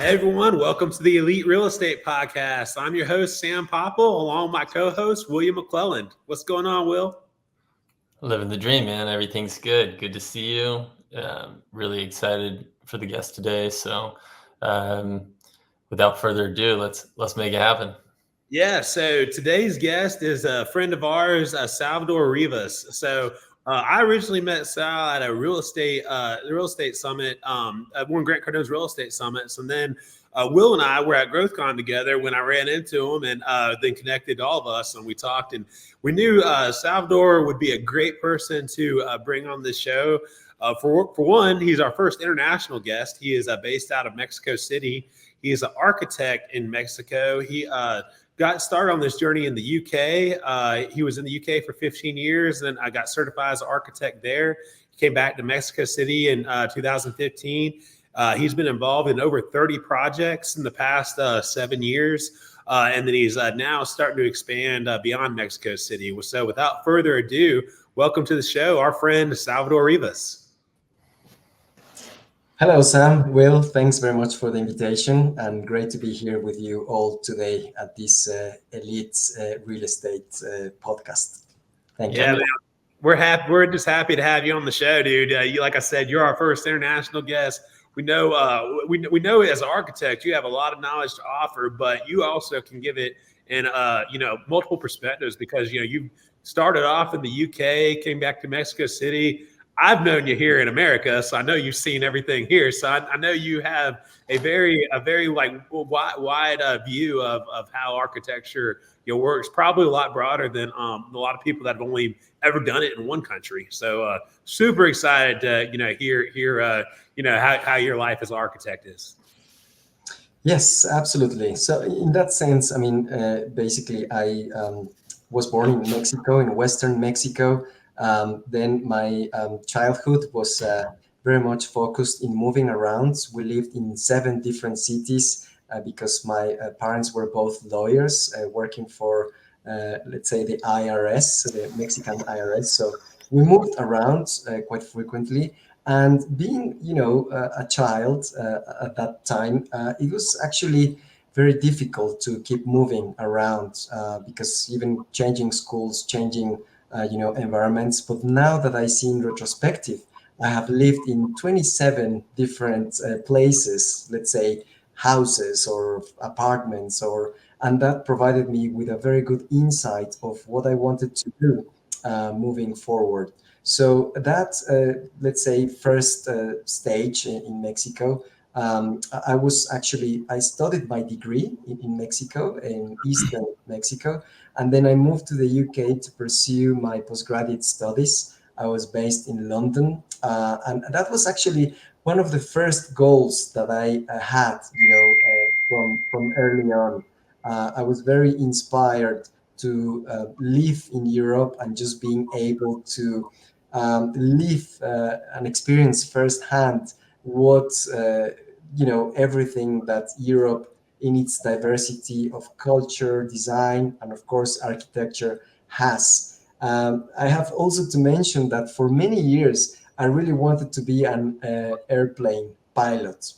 everyone. Welcome to the Elite Real Estate Podcast. I'm your host, Sam Popple, along with my co-host, William McClelland. What's going on, Will? Living the dream, man. Everything's good. Good to see you. Really excited for the guest today. So, without further ado, let's make it happen. Yeah, so today's guest is a friend of ours, Salvador Rivas. I originally met Sal at a real estate summit, one of Grant Cardone's real estate summits, and then Will and I were at GrowthCon together when I ran into him, and then connected all of us, and we talked, and we knew Salvador would be a great person to bring on this show. For one, he's our first international guest. He is based out of Mexico City. He is an architect in Mexico. He got started on this journey in the UK. He was in the UK for 15 years, and I got certified as an architect there. He came back to Mexico City in 2015. He's been involved in over 30 projects in the past 7 years. And then he's now starting to expand beyond Mexico City. So without further ado, welcome to the show, our friend Salvador Rivas. Hello, Sam. Will, thanks very much for the invitation, and great to be here with you all today at this Elite Real Estate podcast. Thank you. Yeah, man, we're happy. We're just happy to have you on the show, dude. Like I said, you're our first international guest. We know we know as an architect, you have a lot of knowledge to offer, but you also can give it in multiple perspectives because you started off in the UK, came back to Mexico City. I've known you here in America, so I know you've seen everything here. So I know you have a very like wide view of how architecture works. Probably a lot broader than a lot of people that have only ever done it in one country. So super excited to hear how your life as an architect is. Yes, absolutely. So in that sense, I mean, basically, I was born in Mexico, in Western Mexico. Then my childhood was very much focused in moving around. We lived in 7 different cities because my parents were both lawyers working for, let's say, the IRS, the Mexican IRS. So we moved around quite frequently. And being, a child at that time, it was actually very difficult to keep moving around because even changing schools, changing environments. But now that I see in retrospective, I have lived in 27 different places, let's say houses or apartments, and that provided me with a very good insight of what I wanted to do moving forward. So that, let's say, first stage in Mexico, I studied my degree in Mexico, in Eastern Mexico, and then I moved to the UK to pursue my postgraduate studies. I was based in London, and that was actually one of the first goals that I had, from early on. I was very inspired to live in Europe and just being able to live and experience firsthand what everything that Europe in its diversity of culture, design, and of course architecture has. I have also to mention that for many years I really wanted to be an airplane pilot,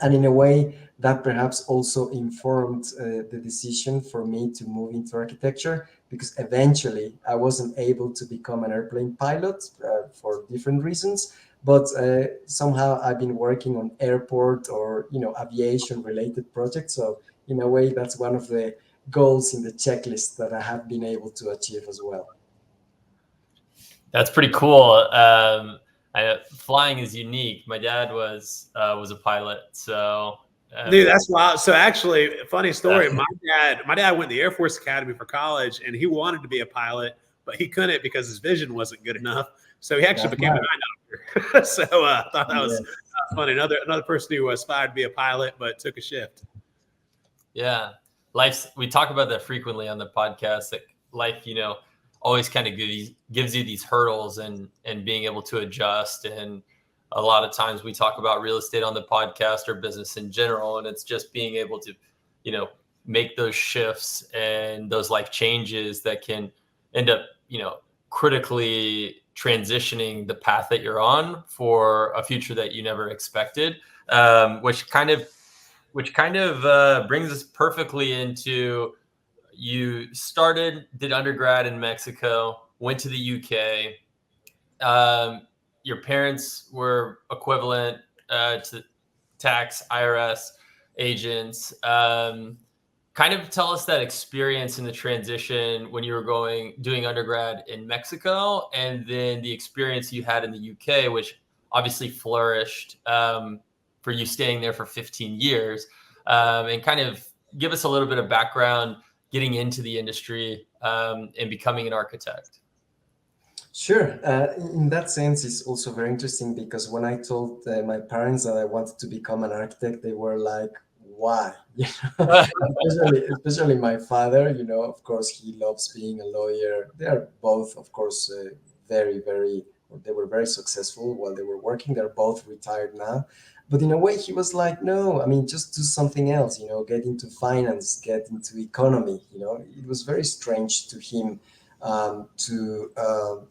and in a way that perhaps also informed the decision for me to move into architecture, because eventually I wasn't able to become an airplane pilot for different reasons. But somehow I've been working on airport or aviation related projects. So in a way, that's one of the goals in the checklist that I have been able to achieve as well. That's pretty cool. Flying is unique. My dad was a pilot, so. Dude, that's wild. So actually, funny story. My dad went to the Air Force Academy for college, and he wanted to be a pilot, but he couldn't because his vision wasn't good enough. So he actually became an eye doctor. So I thought that was funny. Another person who aspired to be a pilot but took a shift. Yeah, we talk about that frequently on the podcast. That life, always kind of gives you these hurdles and being able to adjust. And a lot of times we talk about real estate on the podcast or business in general, and it's just being able to, make those shifts and those life changes that can end up, critically transitioning the path that you're on for a future that you never expected, which kind of which kind of brings us perfectly into you did undergrad in Mexico, went to the UK. Your parents were equivalent to tax IRS agents. Kind of tell us that experience in the transition when you were doing undergrad in Mexico, and then the experience you had in the UK, which obviously flourished for you staying there for 15 years, and kind of give us a little bit of background getting into the industry and becoming an architect. Sure. In that sense, it's also very interesting because when I told my parents that I wanted to become an architect, they were like, "Why?" You know, especially my father. You know, of course, he loves being a lawyer. They are both, of course, very, very. They were very successful while they were working. They're both retired now, but in a way, he was like, "No, I mean, just do something else. You know, get into finance, get into economy." You know, it was very strange to him to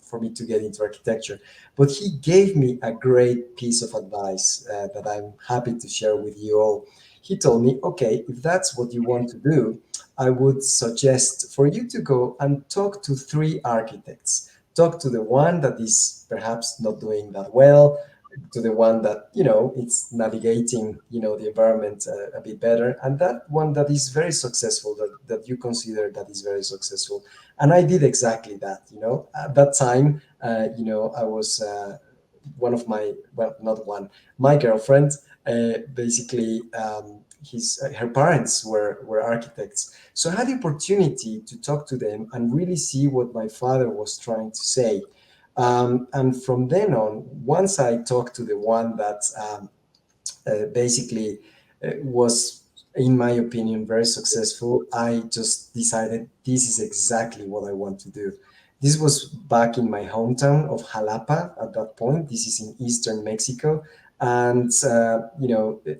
for me to get into architecture. But he gave me a great piece of advice that I'm happy to share with you all. He told me, okay, if that's what you want to do, I would suggest for you to go and talk to three architects. Talk to the one that is perhaps not doing that well, to the one that it's navigating the environment a bit better, and that one that is very successful, that you consider that is very successful. And I did exactly that. At that time, I was one of my, well, not one, my girlfriend, basically, his her parents were architects, so I had the opportunity to talk to them and really see what my father was trying to say. And from then on, once I talked to the one that basically was, in my opinion, very successful, I just decided this is exactly what I want to do. This was back in my hometown of Jalapa at that point. This is in eastern Mexico. And,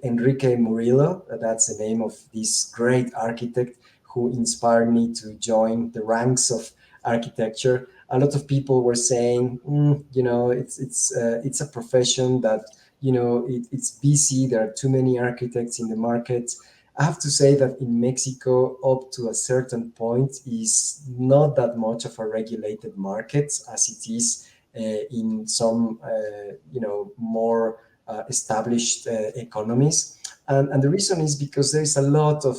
Enrique Murillo, that's the name of this great architect who inspired me to join the ranks of architecture. A lot of people were saying, it's a profession that it's busy. There are too many architects in the market. I have to say that in Mexico, up to a certain point, is not that much of a regulated market as it is in some, more established economies. And the reason is because there's a lot of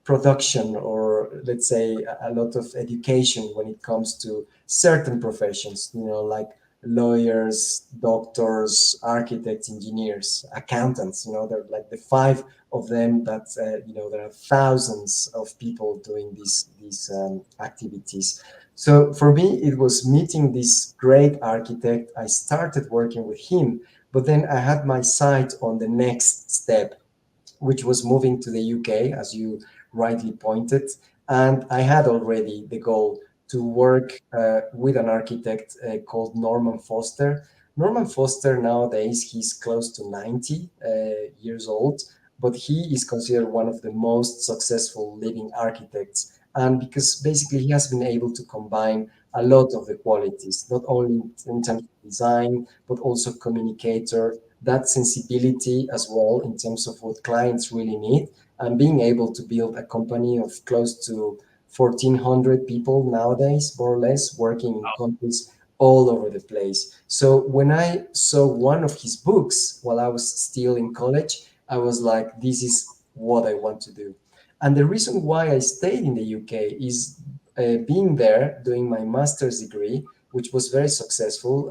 production, or let's say a lot of education when it comes to certain professions, like lawyers, doctors, architects, engineers, accountants. There are like the five of them that there are thousands of people doing these activities. So for me, it was meeting this great architect. I started working with him, but then I had my sight on the next step, which was moving to the UK, as you rightly pointed. And I had already the goal to work with an architect called Norman Foster. Norman Foster, nowadays, he's close to 90 years old, but he is considered one of the most successful living architects. And because basically he has been able to combine a lot of the qualities, not only in terms of design, but also communicator, that sensibility as well in terms of what clients really need, and being able to build a company of close to 1,400 people nowadays, more or less, working in countries all over the place. So when I saw one of his books while I was still in college, I was like, this is what I want to do. And the reason why I stayed in the UK is being there doing my master's degree, which was very successful.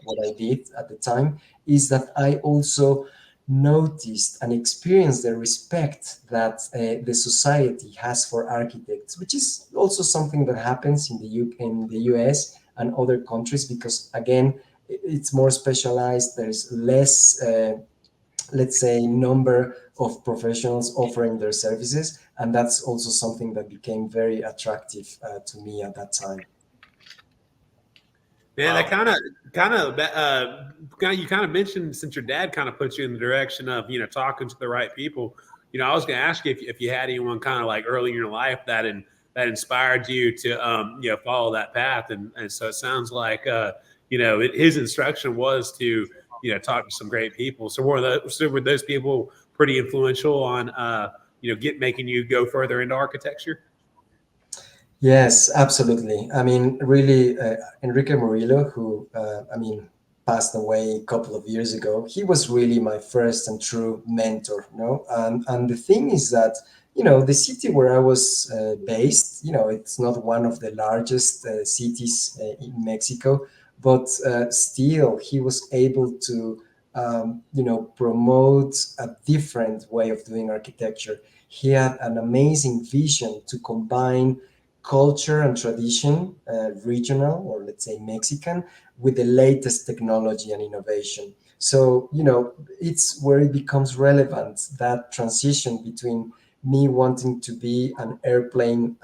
What I did at the time is that I also noticed and experienced the respect that the society has for architects, which is also something that happens in in the US and other countries, because again, it's more specialized. There's less, let's say, number of professionals offering their services, and that's also something that became very attractive to me at that time. Man, that Wow. you kind of mentioned, since your dad kind of put you in the direction of talking to the right people. I was going to ask you if you had anyone kind of like early in your life that inspired you to follow that path, and so it sounds like his instruction was to talk to some great people. So were those people pretty influential on making you go further into architecture? Yes, absolutely. I mean, really, Enrique Murillo, who passed away a couple of years ago, he was really my first and true mentor. And the thing is that the city where I was based, it's not one of the largest cities in Mexico, but still, he was able to promote a different way of doing architecture. He had an amazing vision to combine culture and tradition, regional or let's say Mexican, with the latest technology and innovation. So, it's where it becomes relevant, that transition between me wanting to be an airplane,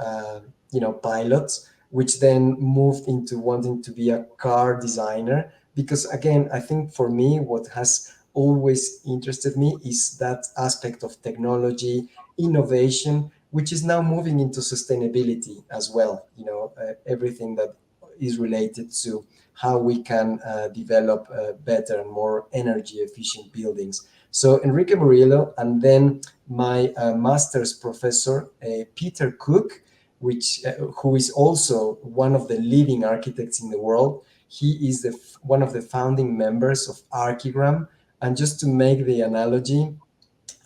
pilot, which then moved into wanting to be a car designer. Because again, I think for me, what has always interested me is that aspect of technology, innovation, which is now moving into sustainability as well. Everything that is related to how we can develop better and more energy efficient buildings. So Enrique Murillo, and then my master's professor, Peter Cook, who is also one of the leading architects in the world. He is one of the founding members of Archigram. And just to make the analogy,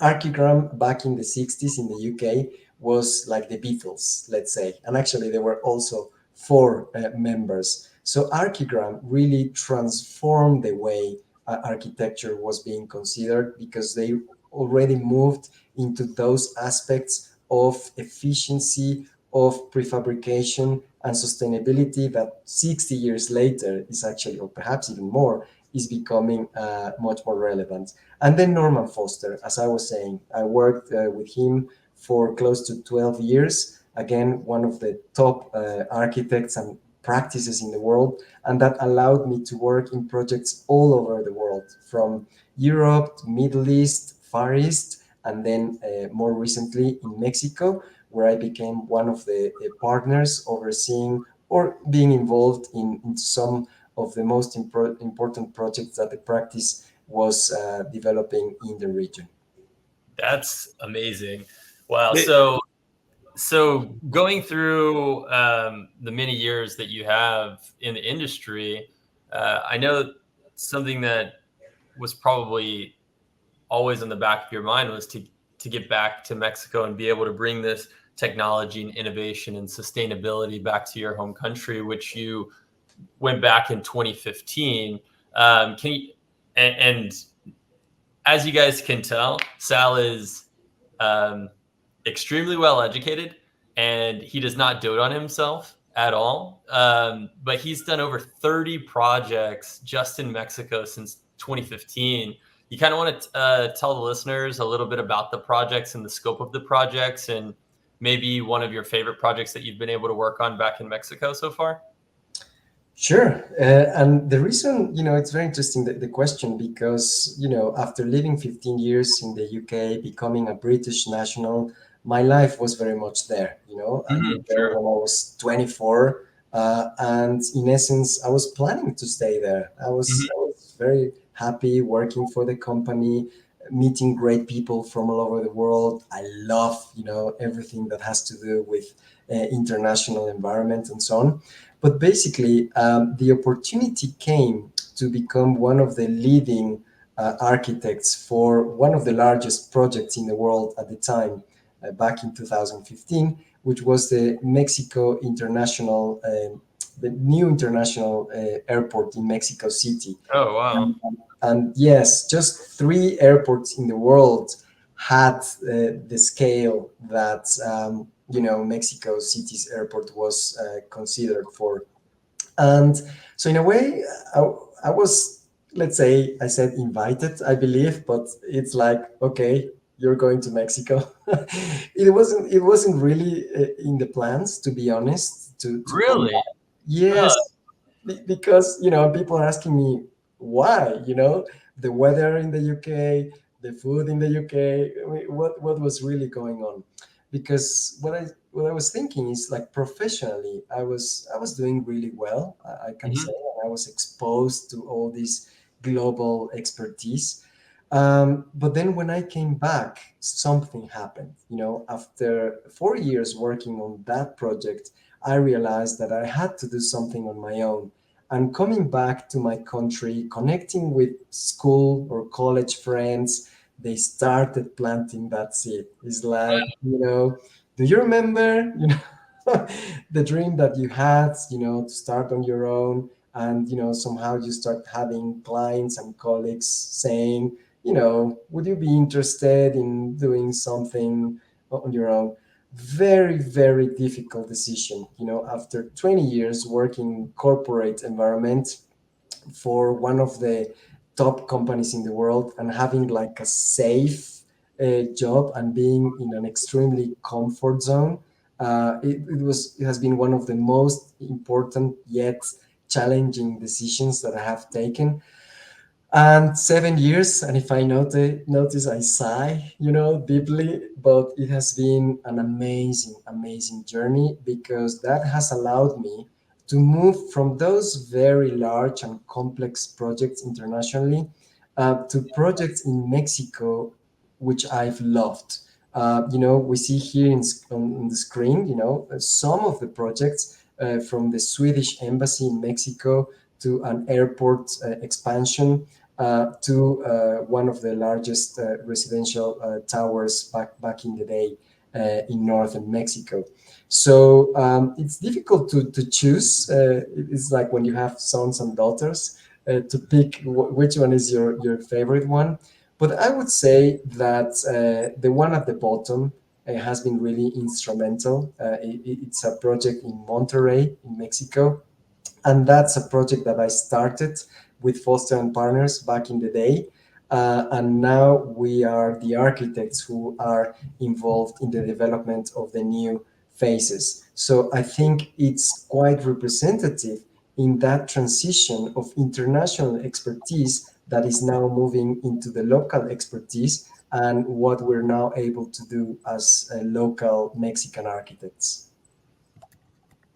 Archigram back in the 60s in the UK was like the Beatles, let's say. And actually, there were also four members. So Archigram really transformed the way architecture was being considered, because they already moved into those aspects of efficiency, of prefabrication and sustainability that 60 years later is actually, or perhaps even more, is becoming much more relevant. And then Norman Foster, as I was saying, I worked with him for close to 12 years. Again, one of the top architects and practices in the world. And that allowed me to work in projects all over the world, from Europe, Middle East, Far East, and then more recently in Mexico, where I became one of the partners overseeing or being involved in some of the most important projects that the practice was developing in the region. That's amazing. Wow. It- So going through the many years that you have in the industry, I know something that was probably always in the back of your mind was to get back to Mexico and be able to bring this technology and innovation and sustainability back to your home country, which you went back in 2015. Can you, and as you guys can tell, Sal is um, extremely well educated, and he does not dote on himself at all. But he's done over 30 projects just in Mexico since 2015. You kind of want to tell the listeners a little bit about the projects and the scope of the projects, and maybe one of your favorite projects that you've been able to work on back in Mexico so far? Sure. And the reason, it's very interesting, the question, because, after living 15 years in the UK, becoming a British national, my life was very much there. I moved there Sure. when I was 24. And in essence, I was planning to stay there. I was very happy working for the company, meeting great people from all over the world. I love, everything that has to do with international environment and so on. But basically, the opportunity came to become one of the leading architects for one of the largest projects in the world at the time, back in 2015, which was the Mexico International, the new international airport in Mexico City. Oh, wow. And yes, just three airports in the world had the scale that Mexico City's airport was considered for. And so in a way, I was, let's say, I said invited, I believe, but it's like, okay, you're going to Mexico. It wasn't really in the plans, to be honest, to come Really? back. Yes, because people are asking me why. The weather in the UK, the food in the UK. I mean, what was really going on? Because what I was thinking is, like, professionally, I was doing really well. I can say, Mhm. and I was exposed to all this global expertise. But then when I came back, something happened. After 4 years working on that project, I realized that I had to do something on my own. And coming back to my country, connecting with school or college friends, they started planting that seed. It's like, do you remember, the dream that you had, to start on your own? And, somehow you start having clients and colleagues saying, would you be interested in doing something on your own? Very, very difficult decision. After 20 years working in corporate environment for one of the top companies in the world and having like a safe job and being in an extremely comfort zone, it has been one of the most important yet challenging decisions that I have taken. And 7 years, and if I notice, I sigh, deeply, but it has been an amazing, amazing journey because that has allowed me to move from those very large and complex projects internationally to projects in Mexico, which I've loved. We see here on the screen, some of the projects from the Swedish embassy in Mexico to an airport expansion to one of the largest residential towers back in the day in northern Mexico. So it's difficult to choose. It's like when you have sons and daughters to pick which one is your favorite one. But I would say that the one at the bottom has been really instrumental. It's a project in Monterrey, in Mexico, and that's a project that I started with Foster and Partners back in the day. And now we are the architects who are involved in the development of the new phases. So I think it's quite representative in that transition of international expertise that is now moving into the local expertise and what we're now able to do as local Mexican architects.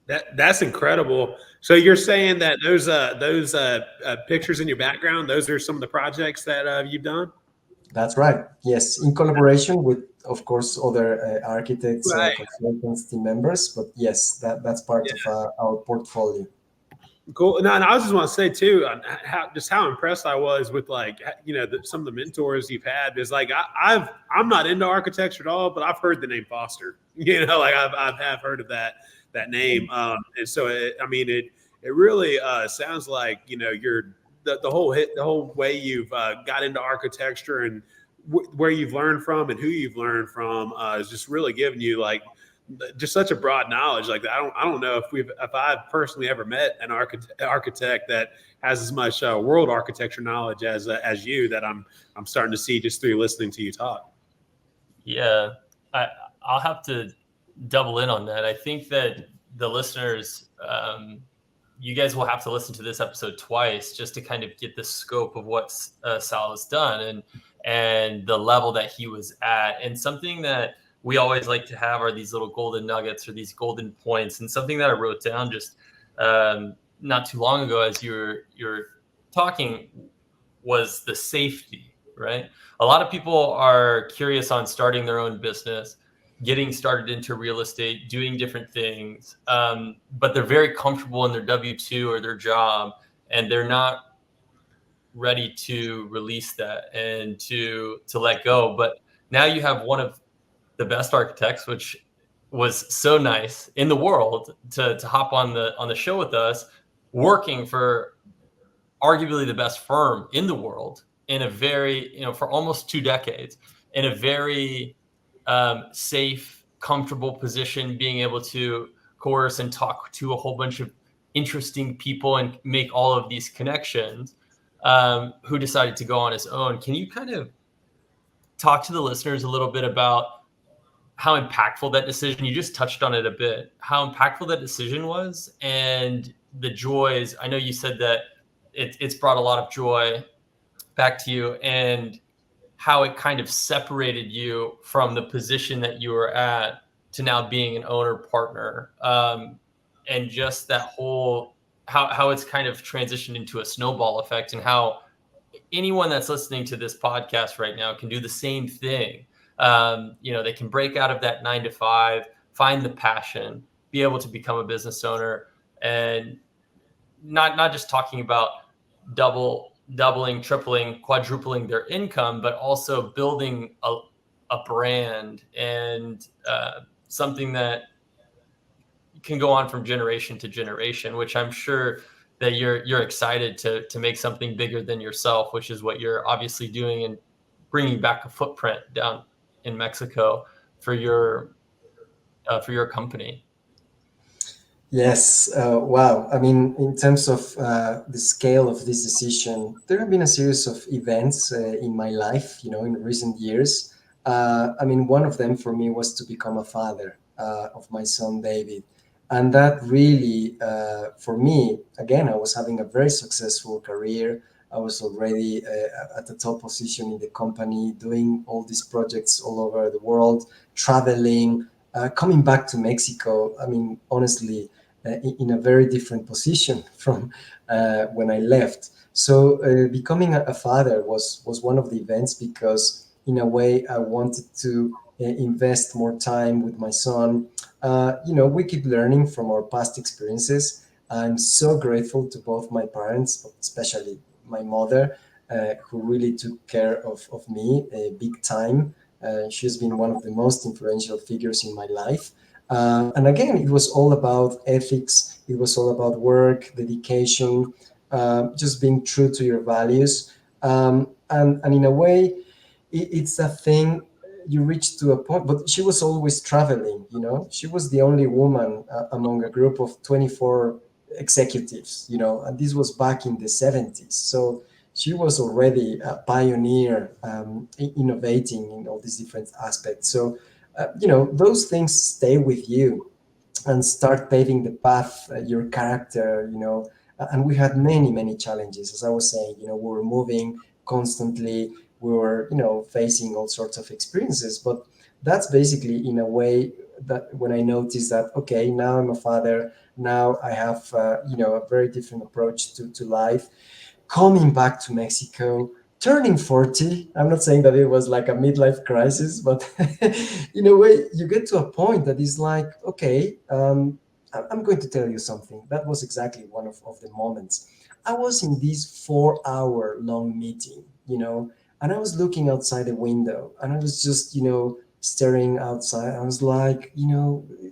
That's incredible. So you're saying that those pictures in your background, those are some of the projects that you've done? That's right. Yes, in collaboration with, of course, other architects, Right. consultants, team members. But yes, that's part of our portfolio. Cool. No, and I just want to say too, how impressed I was with like some of the mentors you've had. Is like I'm not into architecture at all, but I've heard the name Foster. Like I've have heard of that name. And so it really sounds like you're the whole way you've got into architecture and where you've learned from and who you've learned from is just really giving you like just such a broad knowledge. Like I don't know if I've personally ever met an architect that has as much world architecture knowledge as you that I'm starting to see just through listening to you talk. Yeah, I'll have to double in on that. I think that the listeners, you guys will have to listen to this episode twice just to kind of get the scope of what Sal has done and the level that he was at. And something that we always like to have are these little golden nuggets or these golden points. And something that I wrote down just not too long ago as you're talking was the safety, right? A lot of people are curious on starting their own business, getting started into real estate, doing different things, but they're very comfortable in their W-2 or their job, and they're not ready to release that and to let go. But now you have one of the best architects, which was so nice in the world to hop on the show with us, working for arguably the best firm in the world in a very, for almost 2 decades, in a very safe, comfortable position, being able to coerce and talk to a whole bunch of interesting people and make all of these connections, who decided to go on his own. Can you kind of talk to the listeners a little bit about how impactful that decision, you just touched on it a bit, how impactful that decision was and the joys? I know you said that it's brought a lot of joy back to you, and how it kind of separated you from the position that you were at to now being an owner partner, and just that whole how it's kind of transitioned into a snowball effect, and how anyone that's listening to this podcast right now can do the same thing. They can break out of that 9 to 5, find the passion, be able to become a business owner, and not just talking about doubling, tripling, quadrupling their income, but also building a brand and something that can go on from generation to generation, which I'm sure that you're excited to make something bigger than yourself, which is what you're obviously doing, and bringing back a footprint down in Mexico for your company. Yes, wow. I mean, in terms of the scale of this decision, there have been a series of events in my life, in recent years. I mean, one of them for me was to become a father of my son, David. And that really, for me, again, I was having a very successful career. I was already at the top position in the company, doing all these projects all over the world, traveling, coming back to Mexico. I mean, honestly, in a very different position from when I left. So becoming a father was one of the events, because in a way I wanted to invest more time with my son. We keep learning from our past experiences. I'm so grateful to both my parents, especially my mother, who really took care of me big time. She's been one of the most influential figures in my life. And again, it was all about ethics. It was all about work, dedication, just being true to your values. And in a way, it's a thing you reach to a point. But she was always traveling. She was the only woman among a group of 24 executives. And this was back in the 70s. So she was already a pioneer, innovating in all these different aspects. So those things stay with you and start paving the path, your character. And we had many, many challenges. As I was saying, we were moving constantly. We were, facing all sorts of experiences. But that's basically, in a way, that when I noticed that, okay, now I'm a father, now I have, a very different approach to life, coming back to Mexico, turning 40. I'm not saying that it was like a midlife crisis, but in a way, you get to a point that is like, okay, I'm going to tell you something. That was exactly one of the moments. I was in this 4 hour long meeting, and I was looking outside the window, and I was just, staring outside. I was like,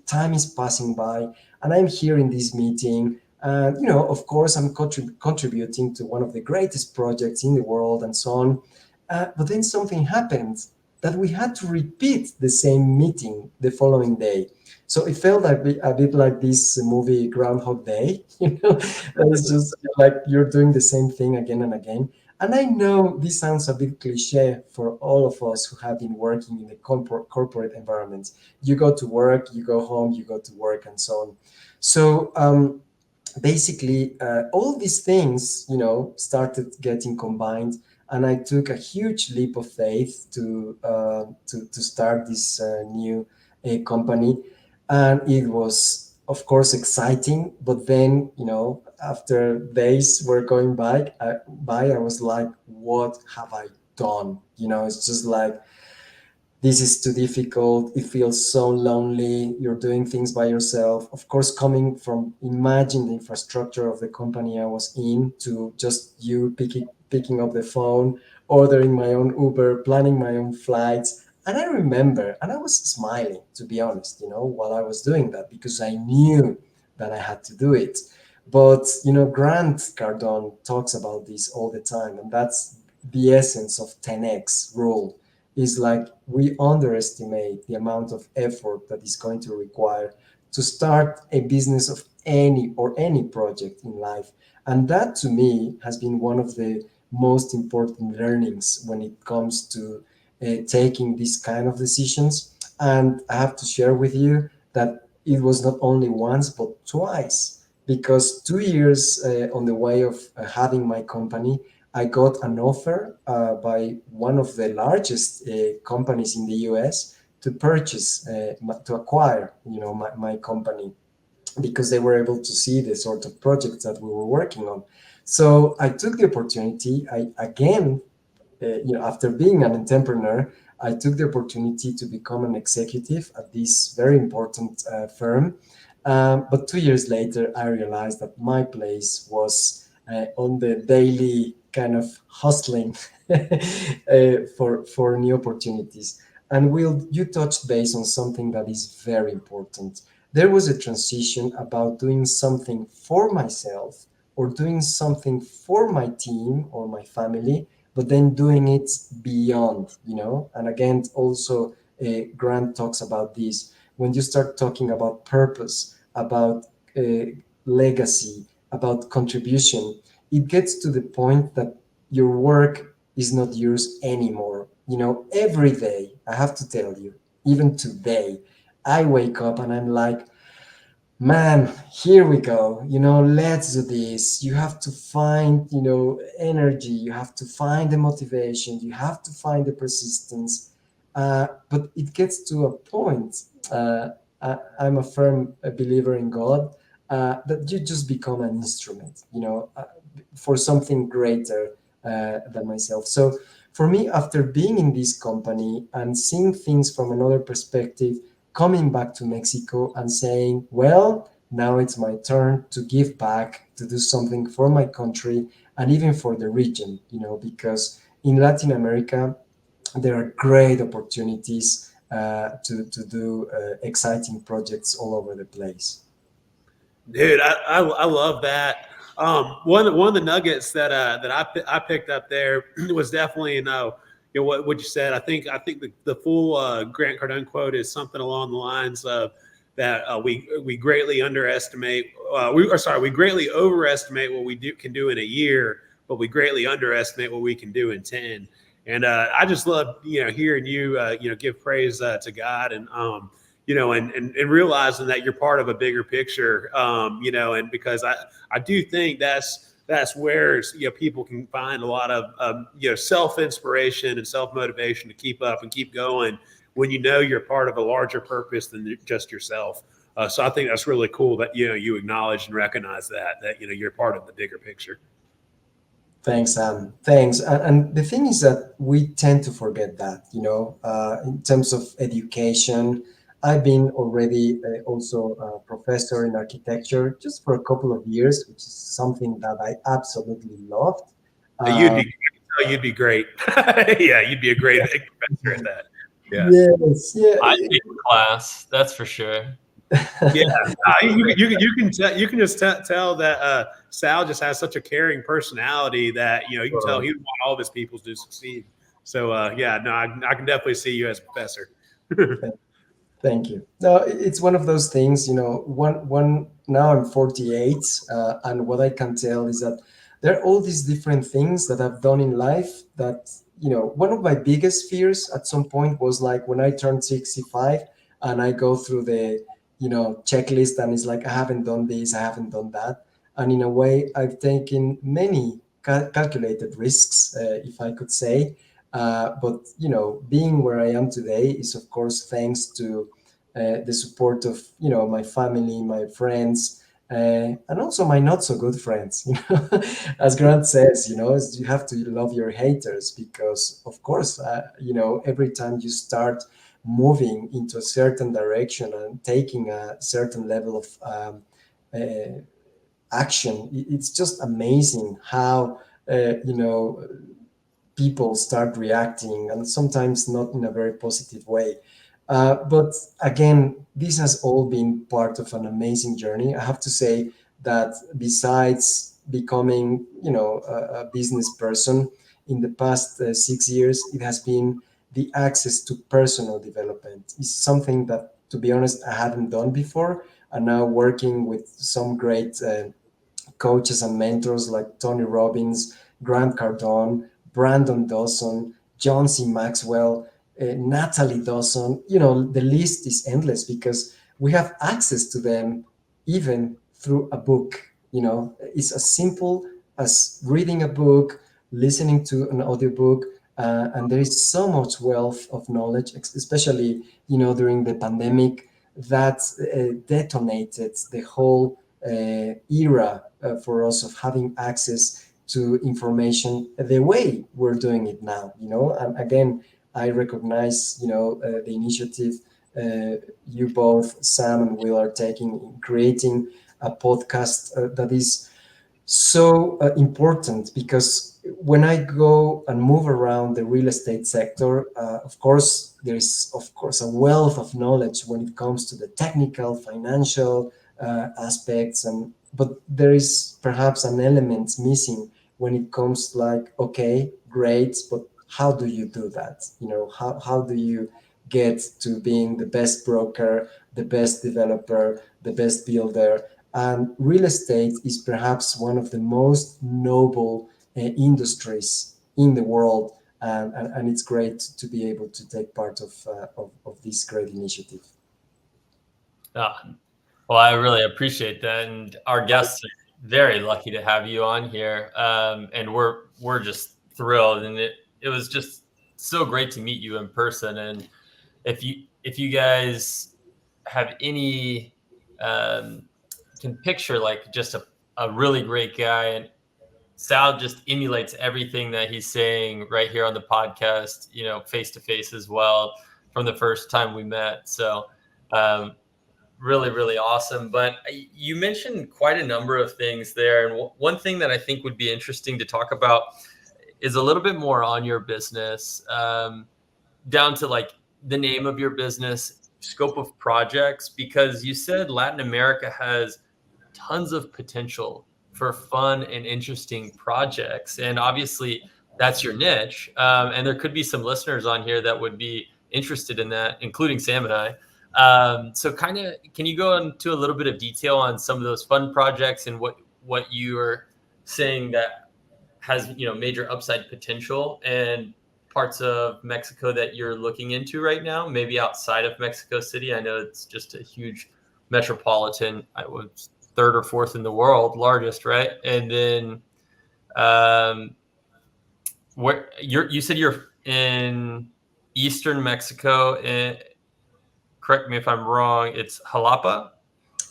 time is passing by, and I'm here in this meeting. And, of course, I'm contributing to one of the greatest projects in the world and so on. But then something happened that we had to repeat the same meeting the following day. So it felt a bit like this movie Groundhog Day, it's just like you're doing the same thing again and again. And I know this sounds a bit cliche for all of us who have been working in the corporate environments. You go to work, you go home, you go to work, and so on. So basically, all these things, started getting combined, and I took a huge leap of faith to start this new company. And it was, of course, exciting. But then, after days were going by, I was like, what have I done? It's just like, this is too difficult. It feels so lonely. You're doing things by yourself. Of course, coming from, imagine the infrastructure of the company I was in, to just you picking up the phone, ordering my own Uber, planning my own flights. And I remember, and I was smiling, to be honest, while I was doing that, because I knew that I had to do it. But, Grant Cardone talks about this all the time, and that's the essence of 10x rule. Is like, we underestimate the amount of effort that is going to require to start a business of any project in life. And that, to me, has been one of the most important learnings when it comes to taking these kind of decisions. And I have to share with you that it was not only once but twice, because 2 years on the way of having my company, I got an offer by one of the largest companies in the US to purchase, to acquire, my company. because they were able to see the sort of projects that we were working on. So I took the opportunity. I again, after being an entrepreneur, I took the opportunity to become an executive at this very important firm. But 2 years later, I realized that my place was on the daily kind of hustling for new opportunities. And Will, you touched base on something that is very important. There was a transition about doing something for myself or doing something for my team or my family, but then doing it beyond, And again, also, Grant talks about this. When you start talking about purpose, about uh, legacy, about contribution, it gets to the point that your work is not yours anymore. Every day, I have to tell you, even today, I wake up and I'm like, man, here we go, let's do this. You have to find, energy, you have to find the motivation, you have to find the persistence. But it gets to a point, I'm a firm believer in God, that you just become an instrument, for something greater than myself. So for me, after being in this company and seeing things from another perspective, coming back to Mexico and saying, well, now it's my turn to give back, to do something for my country and even for the region, because in Latin America, there are great opportunities to do exciting projects all over the place. Dude, I love that. One of the nuggets that I picked up there was definitely what you said. I think the full Grant Cardone quote is something along the lines of that we greatly underestimate we greatly overestimate what can do in a year, but we greatly underestimate what we can do in 10. And I just love hearing you give praise to God and and realizing that you're part of a bigger picture, and because I do think that's where people can find a lot of self inspiration and self motivation to keep up and keep going when you're part of a larger purpose than just yourself. So I think that's really cool that you acknowledge and recognize that you're part of the bigger picture. Thanks, Sam. Thanks. And the thing is that we tend to forget that, in terms of education. I've been already also a professor in architecture just for a couple of years, which is something that I absolutely loved. You'd Uh, be, you'd be great. Yeah, you'd be a great professor at that. Yeah. yes, yeah. I take a class, that's for sure. Yeah, you can just tell that Sal just has such a caring personality that you can tell he want all of his people to succeed. So yeah, no, I can definitely see you as a professor. Thank you. No, it's one of those things, one now I'm 48, and what I can tell is that there are all these different things that I've done in life that, one of my biggest fears at some point was like when I turned 65 and I go through the, checklist and it's like, I haven't done this, I haven't done that. And in a way, I've taken many calculated risks, if I could say. But being where I am today is, of course, thanks to the support of my family, my friends, and also my not so good friends. As Grant says, you have to love your haters because, of course, every time you start moving into a certain direction and taking a certain level of uh, action, it's just amazing how people start reacting, and sometimes not in a very positive way. But again, this has all been part of an amazing journey. I have to say that besides becoming, a business person in the past 6 years, it has been the access to personal development. Is something that, to be honest, I hadn't done before. And now working with some great coaches and mentors like Tony Robbins, Grant Cardone, Brandon Dawson, John C. Maxwell, Natalie Dawson. The list is endless because we have access to them even through a book. It's as simple as reading a book, listening to an audiobook, and there is so much wealth of knowledge, especially during the pandemic. that detonated the whole era for us of having access to information the way we're doing it now. And again, I recognize the initiative you both, Sam and Will, are taking in creating a podcast that is so important, because when I go and move around the real estate sector, of course, there is, of course, a wealth of knowledge when it comes to the technical, financial aspects, but there is perhaps an element missing when it comes like, okay, great, but how do you do that? How do you get to being the best broker, the best developer, the best builder? And real estate is perhaps one of the most noble industries in the world, and it's great to be able to take part of this great initiative. Ah, well, I really appreciate that, and our guests are very lucky to have you on here, and we're just thrilled, and it was just so great to meet you in person. And if you guys have any can picture like just a really great guy, and Sal just emulates everything that he's saying right here on the podcast, face to face as well from the first time we met. So um, really, really awesome. But you mentioned quite a number of things there. And one thing that I think would be interesting to talk about is a little bit more on your business, down to like the name of your business, scope of projects, because you said Latin America has tons of potential for fun and interesting projects. And obviously, that's your niche. And there could be some listeners on here that would be interested in that, including Sam and I. So kind of, can you go into a little bit of detail on some of those fun projects and what you are saying that has, major upside potential, and parts of Mexico that you're looking into right now, maybe outside of Mexico City? I know it's just a huge metropolitan. I was third or fourth in the world, largest, right? And then where you said you're in eastern Mexico, and correct me if I'm wrong, it's Jalapa?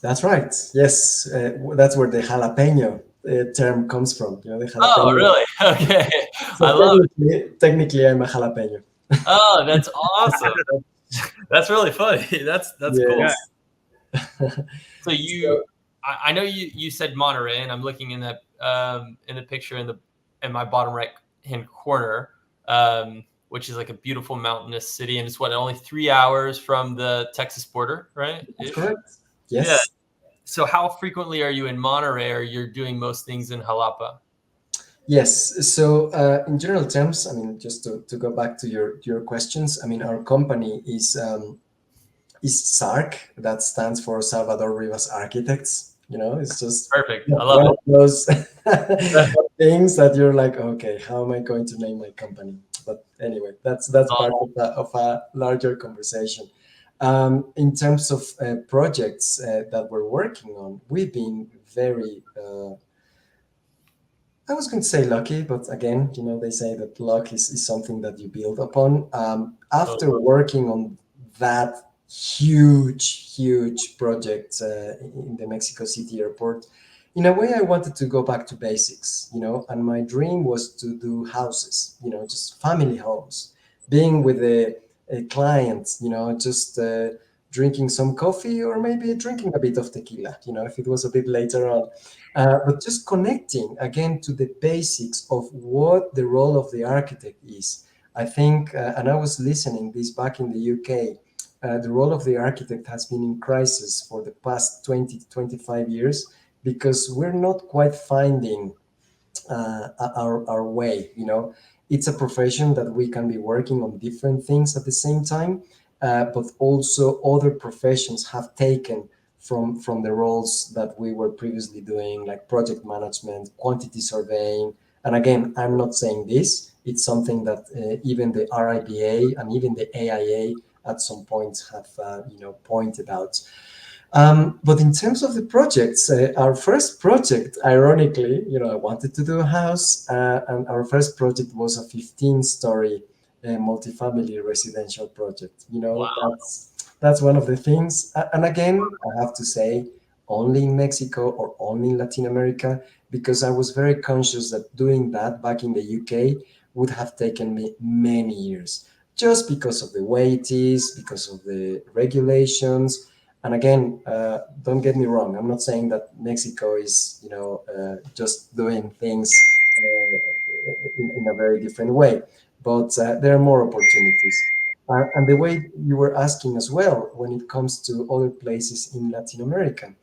That's right. Yes, that's where the jalapeno term comes from. The Oh, jalapeno. really? Okay. So I love it. technically, I'm a jalapeno. Oh, that's awesome. That's really funny. That's cool. Yes. So I know you said Monterey, and I'm looking in that in the picture in my bottom right hand corner, which is like a beautiful mountainous city, and it's only 3 hours from the Texas border, right? That's correct. Yeah. Yes. So how frequently are you in Monterey, or you're doing most things in Jalapa? Yes. So, in general terms, I mean, just to go back to your questions, I mean, our company is SARC. That stands for Salvador Rivas Architects. It's just Perfect. I love one of those it. things that you're like, okay, how am I going to name my company? But anyway, that's part of a larger conversation. In terms of projects that we're working on, we've been very I was going to say lucky, but again, they say that luck is something that you build upon. After working on that huge project in the Mexico City airport, in a way, I wanted to go back to basics, and my dream was to do houses, just family homes, being with a client, just drinking some coffee or maybe drinking a bit of tequila, if it was a bit later on. But just connecting again to the basics of what the role of the architect is. I think, and I was listening this back in the UK, the role of the architect has been in crisis for the past 20 to 25 years, because we're not quite finding our way. It's a profession that we can be working on different things at the same time, but also other professions have taken from the roles that we were previously doing, like project management, quantity surveying. And again, I'm not saying this. It's something that even the RIBA and even the AIA at some point have pointed out. But in terms of the projects, our first project, ironically, I wanted to do a house, and our first project was a 15-story multifamily residential project. Wow. That's one of the things. And again, I have to say, only in Mexico or only in Latin America, because I was very conscious that doing that back in the UK would have taken me many years, just because of the way it is, because of the regulations. And again, don't get me wrong. I'm not saying that Mexico is, just doing things in a very different way, but there are more opportunities. And the way you were asking as well, when it comes to other places in Latin America,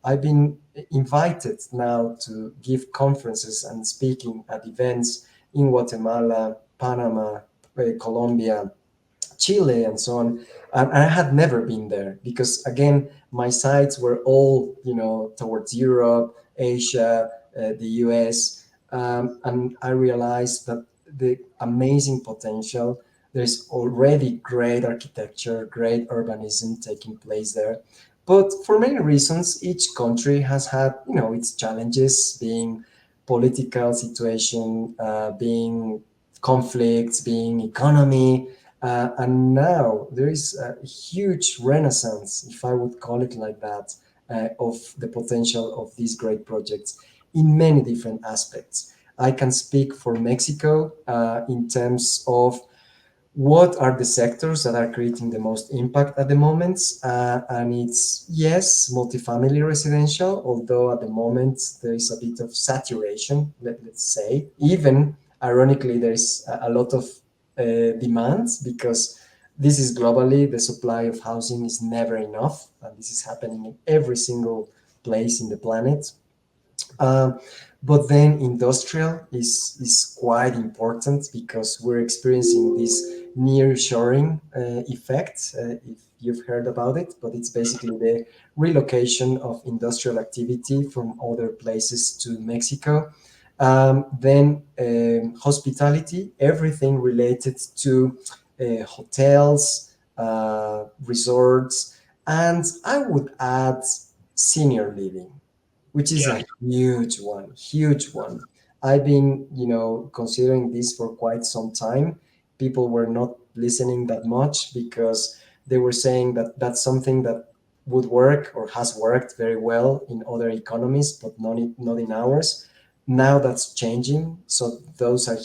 I've been invited now to give conferences and speaking at events in Guatemala, Panama, Colombia, Chile, and so on. And I had never been there because, again, my sites were all, towards Europe, Asia, the US. And I realized that the amazing potential, there's already great architecture, great urbanism taking place there. But for many reasons, each country has had, its challenges, being political situation, being conflicts, being economy, and now there is a huge renaissance, if I would call it like that, of the potential of these great projects in many different aspects. I can speak for Mexico in terms of what are the sectors that are creating the most impact at the moment. And it's, yes, multifamily residential, although at the moment there is a bit of saturation, let's say. Even ironically, there is a lot of demands because this is globally, the supply of housing is never enough. And this is happening in every single place in the planet. um, but then industrial is quite important because we're experiencing this near-shoring effect, if you've heard about it, but it's basically the relocation of industrial activity from other places to Mexico. Then hospitality, everything related to hotels, resorts, and I would add senior living, which is Yeah. a huge one. I've been, considering this for quite some time. People were not listening that much because they were saying that that's something that would work or has worked very well in other economies, but not in ours. Now that's changing. So those are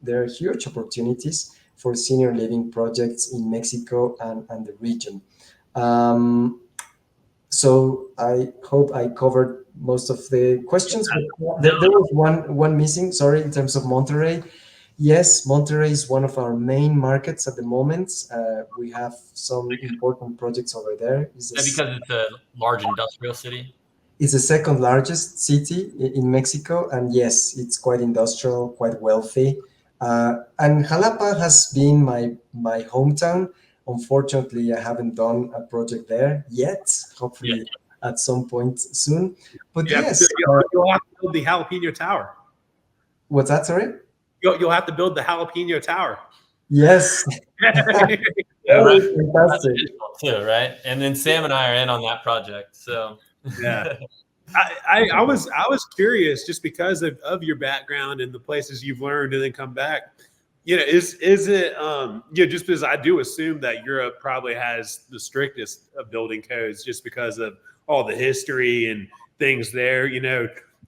there are huge opportunities for senior living projects in Mexico and the region. Um, so I hope I covered most of the questions, but there was one missing. Sorry, in terms of Monterrey. Yes, Monterrey is one of our main markets at the moment. We have some important projects over there. Is that because it's a large industrial city? It's the second largest city in Mexico, and yes, it's quite industrial, quite wealthy. And Jalapa has been my hometown. Unfortunately, I haven't done a project there yet. Yeah. Hopefully, at some point soon. But You have to, yes, you'll have to build the jalapeno tower. what's that? Sorry. You'll have to build the jalapeno tower. Yes, that Yeah. was That's fantastic. digital too, right? And then Sam and I are in on that project. So Yeah. I was curious just because of your background and the places you've learned and then come back. Is it just because I do assume that Europe probably has the strictest of building codes just because of all the history and things there.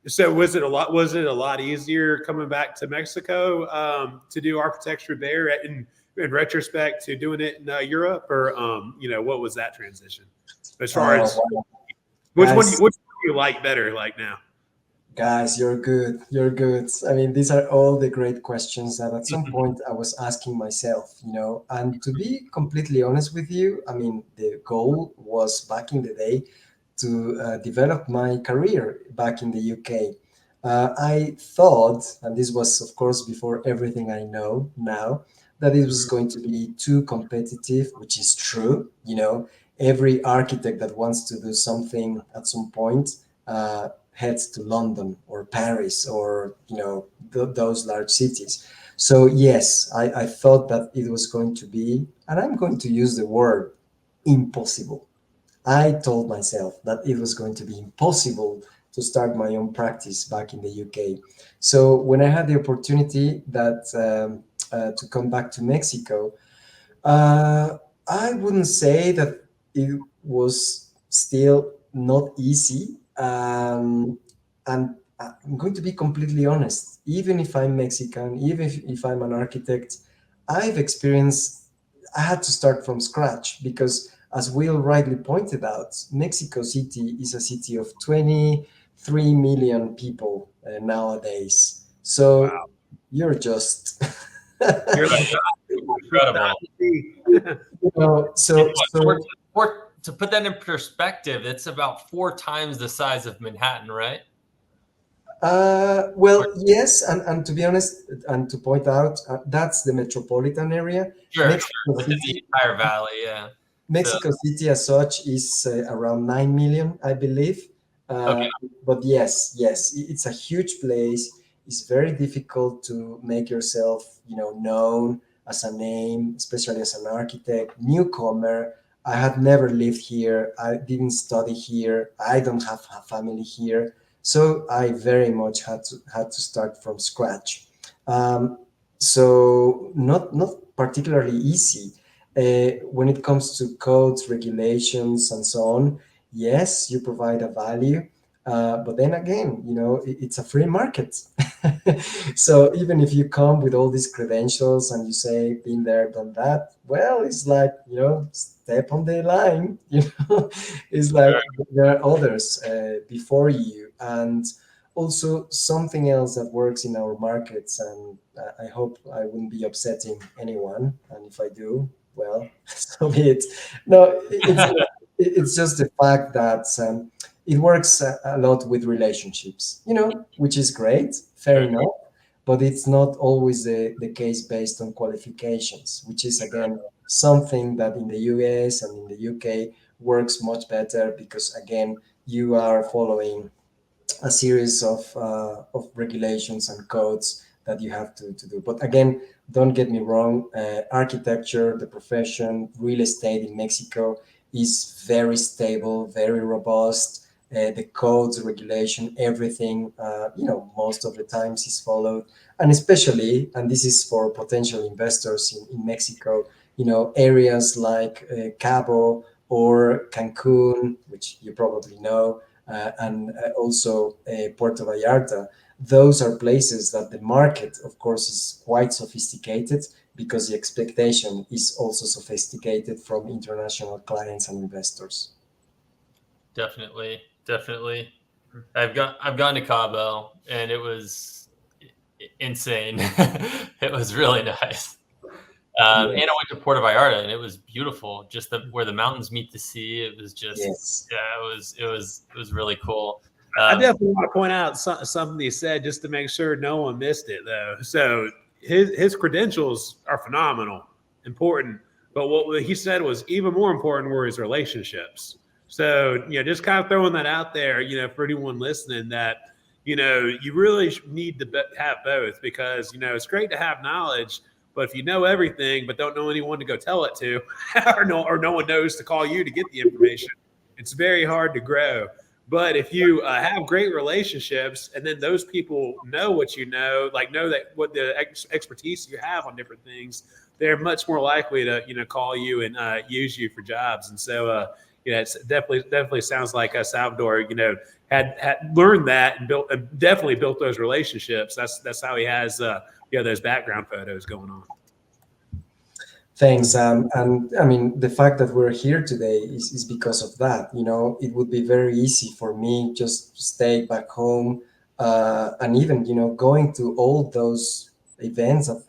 So was it a lot easier coming back to Mexico to do architecture there in retrospect to doing it in Europe, or what was that transition as far Oh, as wow. which Guys, one do you like better like now? Guys, you're good. You're good. I mean, these are all the great questions that at some point I was asking myself. And to be completely honest with you, I mean, the goal was back in the day to develop my career back in the UK. I thought, and this was, of course, before everything I know now, that it was going to be too competitive, which is true. Every architect that wants to do something at some point heads to London or Paris or those large cities. So yes, I thought that it was going to be, and I'm going to use the word impossible. I told myself that it was going to be impossible to start my own practice back in the UK. So when I had the opportunity to come back to Mexico, uh, I wouldn't say that it was still not easy. And I'm going to be completely honest. Even if I'm Mexican, even if I'm an architect, I've experienced, I had to start from scratch because, as Will rightly pointed out, Mexico City is a city of 23 million people nowadays. So Wow. you're just, You're like, Incredible. so To put that in perspective, it's about 4 times the size of Manhattan, right? Well, yes, and to be honest, and to point out, that's the metropolitan area. Sure. Mexico Within the City, entire valley, yeah. So, Mexico City as such is around 9 million, I believe. okay. But yes, it's a huge place. It's very difficult to make yourself, known as a name, especially as an architect, newcomer. I had never lived here. I didn't study here. I don't have a family here, so I very much had to start from scratch. Um, so not particularly easy when it comes to codes, regulations, and so on. Yes, you provide a value, but then again, it's a free market. So even if you come with all these credentials and you say been there, done that, well, it's like, step on the line. It's like there are others before you. And also something else that works in our markets, and I hope I wouldn't be upsetting anyone, and if I do, well, so be it. No, it's just the fact that it works a lot with relationships, which is great, fair Sure. enough, but it's not always the case based on qualifications, which is again something that in the US and in the UK works much better because again you are following a series of regulations and codes that you have to do. But again, don't get me wrong, architecture, the profession, real estate in Mexico is very stable, very robust. The codes, regulation, everything, most of the times is followed. And especially, and this is for potential investors in Mexico, areas like Cabo or Cancun, which you probably know, and also Puerto Vallarta. Those are places that the market, of course, is quite sophisticated because the expectation is also sophisticated from international clients and investors. Definitely. I've gone to Cabo and it was insane. It was really nice. And I Yes. went to Puerto Vallarta and it was beautiful. Just where the mountains meet the sea. It was just, Yes. yeah, it was really cool. I definitely want to point out something he said just to make sure no one missed it, though. So his credentials are phenomenal, important. But what he said was even more important were his relationships. So, just kind of throwing that out there, for anyone listening that, you really need to have both because, it's great to have knowledge, but if you know everything but don't know anyone to go tell it to, or no one knows to call you to get the information, it's very hard to grow. But if you have great relationships, and then those people know what you know, like know that what the expertise you have on different things, they're much more likely to call you and use you for jobs. And so it's definitely sounds like Salvador had learned that and definitely built those relationships. That's how he has those background photos going on. Thanks. And I mean, the fact that we're here today is because of that. It would be very easy for me just to stay back home and even, going to all those events that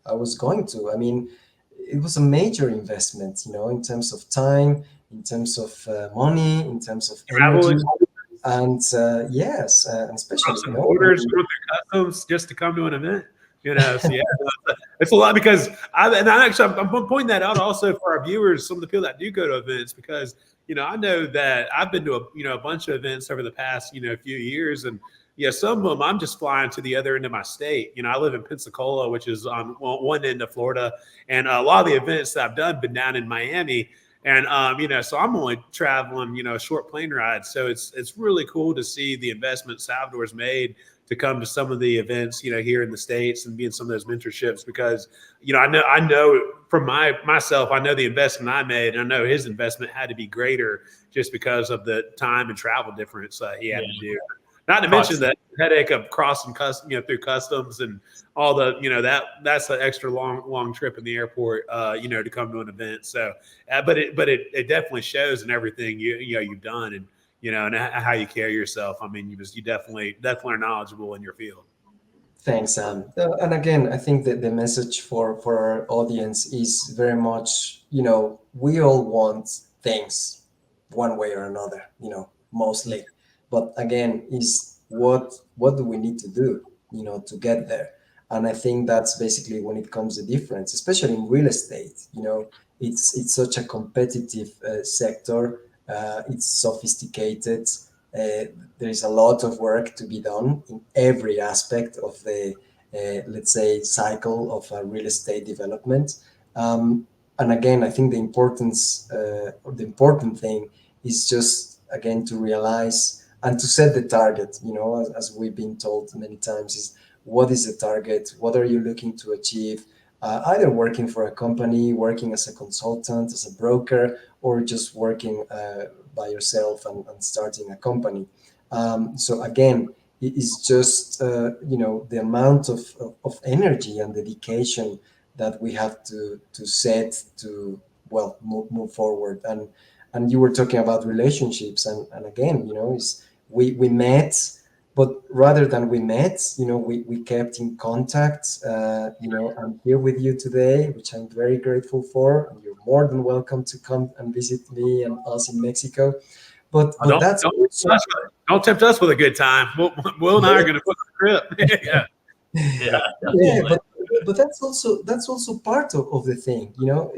I was going to. I mean, it was a major investment, in terms of time, in terms of money, in terms of Travel energy. And yes, and especially, some borders, go through customs just to come to an event. So yeah, it's a lot because I'm pointing that out also for our viewers, some of the people that do go to events, because I know that I've been to a bunch of events over the past few years, and some of them I'm just flying to the other end of my state. I live in Pensacola, which is on one end of Florida, and a lot of the events that I've done been down in Miami. And so I'm only traveling, a short plane ride. So it's really cool to see the investment Salvador's made to come to some of the events, here in the States and be in some of those mentorships because, I know from myself, I know the investment I made, and I know his investment had to be greater just because of the time and travel difference he had Yeah. to do. Not to mention the headache of crossing through customs and all the, that's an extra long trip in the airport, to come to an event. So, but it definitely shows in everything you've done, and and how you carry yourself. I mean, you definitely are knowledgeable in your field. Thanks, Sam. And again, I think that the message for our audience is very much, we all want things one way or another, mostly. But again, is what do we need to do, to get there? And I think that's basically when it comes to difference, especially in real estate. It's such a competitive sector. It's sophisticated. There is a lot of work to be done in every aspect of the, let's say, cycle of real estate development. And again, I think or the important thing is just again to realize and to set the target. As we've been told many times, is what is the target? What are you looking to achieve? Either working for a company, working as a consultant, as a broker, or just working by yourself and starting a company. So again, it is just the amount of energy and dedication that we have to set to, well, move forward. And you were talking about relationships, and again, is we met, but rather than we met, we kept in contact. I'm here with you today, which I'm very grateful for, and you're more than welcome to come and visit me and us in Mexico. But Don't that's don't also, don't tempt us with a good time. Will and I are going to book a trip. Yeah. Yeah, yeah, definitely. but that's also part of the thing.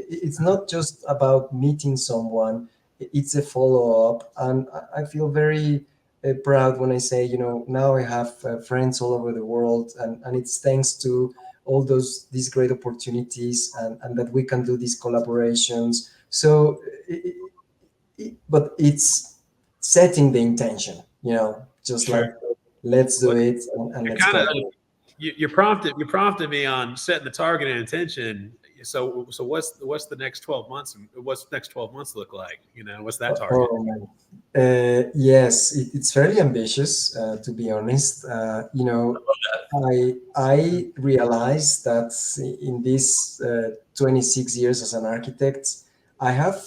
It's not just about meeting someone. It's a follow-up, and I feel very proud when I say, now I have friends all over the world, and it's thanks to all these great opportunities, and that we can do these collaborations. So but it's setting the intention, just Sure. like, let's do Well, it, and you're let's kind go. of you prompted me on setting the target and intention. So what's the next 12 months? What's the next 12 months look like? What's that target? Oh man. Yes, it's fairly ambitious, to be honest. I realized that in these 26 years as an architect, I have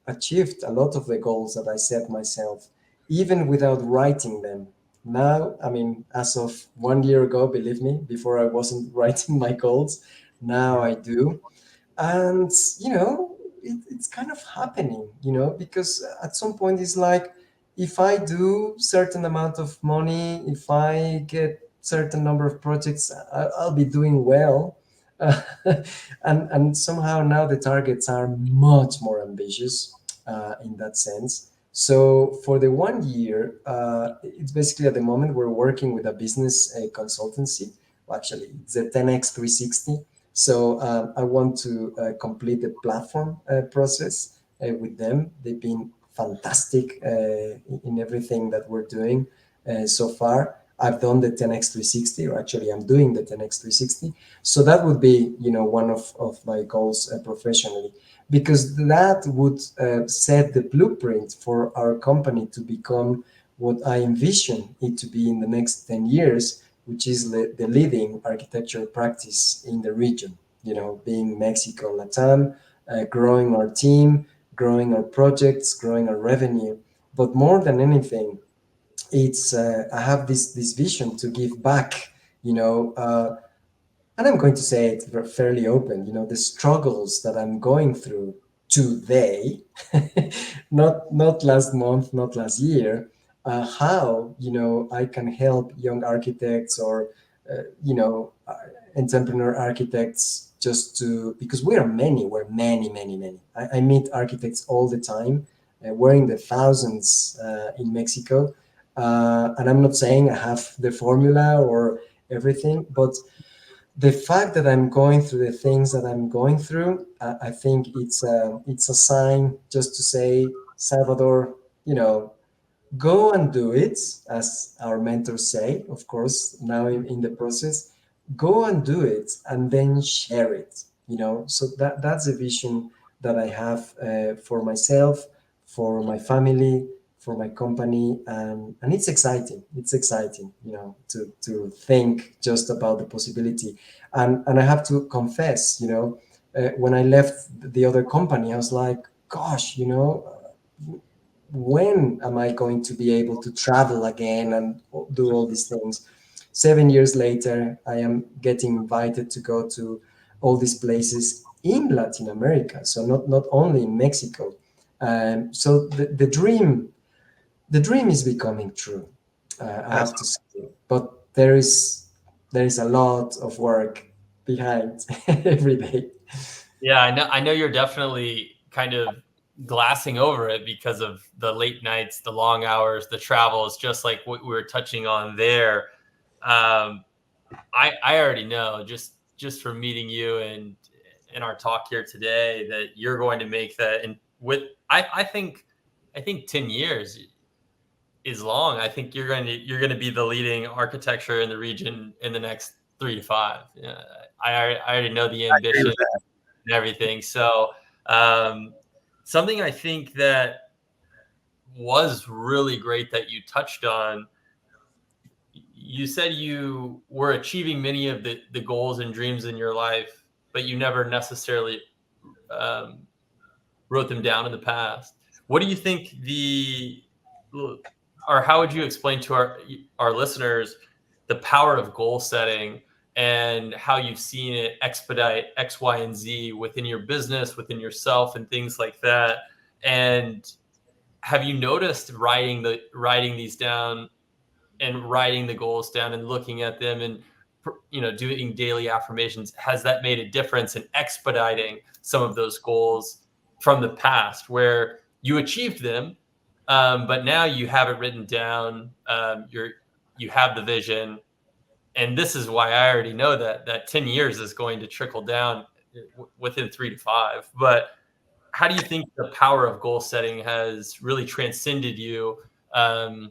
achieved a lot of the goals that I set myself, even without writing them. Now, I mean, as of 1 year ago, believe me, before I wasn't writing my goals, now I do. And it's kind of happening, because at some point it's like, if I do certain amount of money, if I get certain number of projects, I'll be doing well. And somehow now the targets are much more ambitious, in that sense. So for the 1 year, it's basically, at the moment we're working with a business consultancy. Well, actually, it's a 10x 360. So I want to complete the platform process with them. They've been fantastic in everything that we're doing so far. I've done the 10x 360, or actually I'm doing the 10x 360. So that would be, one of my goals professionally, because that would set the blueprint for our company to become what I envision it to be in the next 10 years, which is the leading architecture practice in the region, being Mexico, Latam, growing our team, growing our projects, growing our revenue. But more than anything, it's I have this vision to give back, and I'm going to say it fairly open, the struggles that I'm going through today, not last month, not last year, how, I can help young architects, or, entrepreneur architects, just to, because we're many. I meet architects all the time. We're in the thousands in Mexico. And I'm not saying I have the formula or everything, but the fact that I'm going through the things that I'm going through, I think it's a sign, just to say, Salvador, go and do it, as our mentors say, of course, now in the process. Go and do it, and then share it. So that's a vision that I have for myself, for my family, for my company, and it's exciting. It's exciting, to think just about the possibility. And I have to confess, when I left the other company, I was like, gosh, when am I going to be able to travel again and do all these things? 7 years later, I am getting invited to go to all these places in Latin America. So not only in Mexico. So the dream is becoming true. I That's have to say, but there is a lot of work behind every day. Yeah, I know you're definitely kind of glassing over it because of the late nights, the long hours, the travels, just like what we were touching on there. Um, I already know just from meeting you and in our talk here today that you're going to make that. And with I think 10 years is long. I think you're going to be the leading architecture in the region in the next 3 to 5. Yeah, I already know the ambition and everything. So um, something I think that was really great that you touched on. You said you were achieving many of the goals and dreams in your life, but you never necessarily um, wrote them down in the past. What do you think or how would you explain to our listeners the power of goal setting and how you've seen it expedite X, Y, and Z within your business, within yourself, and things like that? And have you noticed writing these down and writing the goals down and looking at them and doing daily affirmations, has that made a difference in expediting some of those goals from the past where you achieved them, but now you have it written down, you have the vision, and this is why I already know that 10 years is going to trickle down within 3 to 5. But how do you think the power of goal setting has really transcended you, um,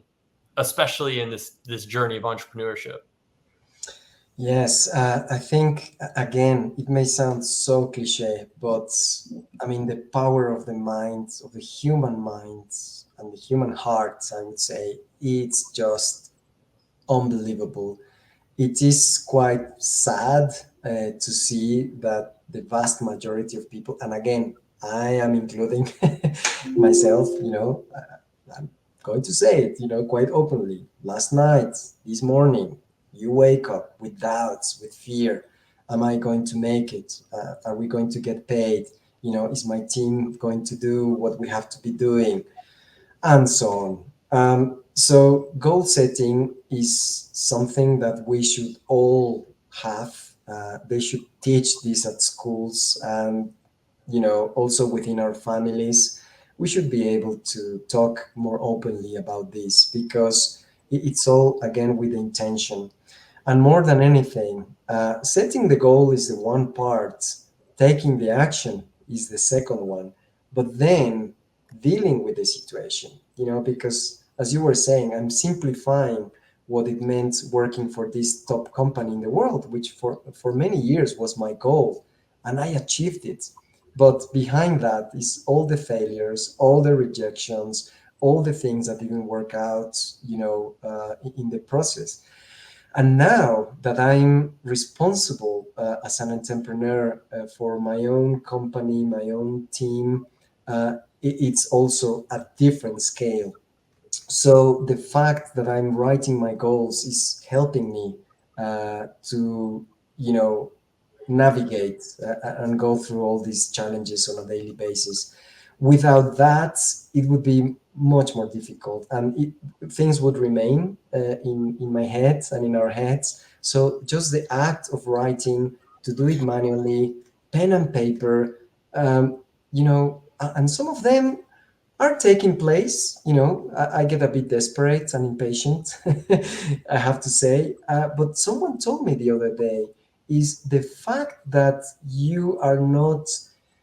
especially in this journey of entrepreneurship? Yes, I think again it may sound so cliche, but I mean the power of the minds, of the human minds and the human hearts, I would say, it's just unbelievable. It is quite sad to see that the vast majority of people, and again, I am including myself, I'm going to say it, quite openly. Last night, this morning, you wake up with doubts, with fear. Am I going to make it? Are we going to get paid? Is my team going to do what we have to be doing? And so on. So goal setting is something that we should all have. They should teach this at schools, and also within our families. We should be able to talk more openly about this because it's all again with intention. And more than anything, setting the goal is the one part, taking the action is the second one, but then dealing with the situation, because as you were saying, I'm simplifying what it meant working for this top company in the world, which for many years was my goal, and I achieved it. But behind that is all the failures, all the rejections, all the things that didn't work out, in the process. And now that I'm responsible as an entrepreneur for my own company, my own team, it's also a different scale. So the fact that I'm writing my goals is helping me to, you know, navigate and go through all these challenges on a daily basis. Without that, it would be much more difficult, and things would remain in my head and in our heads. So just the act of writing, to do it manually, pen and paper, and some of them are taking place. I get a bit desperate and impatient, I have to say. But someone told me the other day is the fact that you are not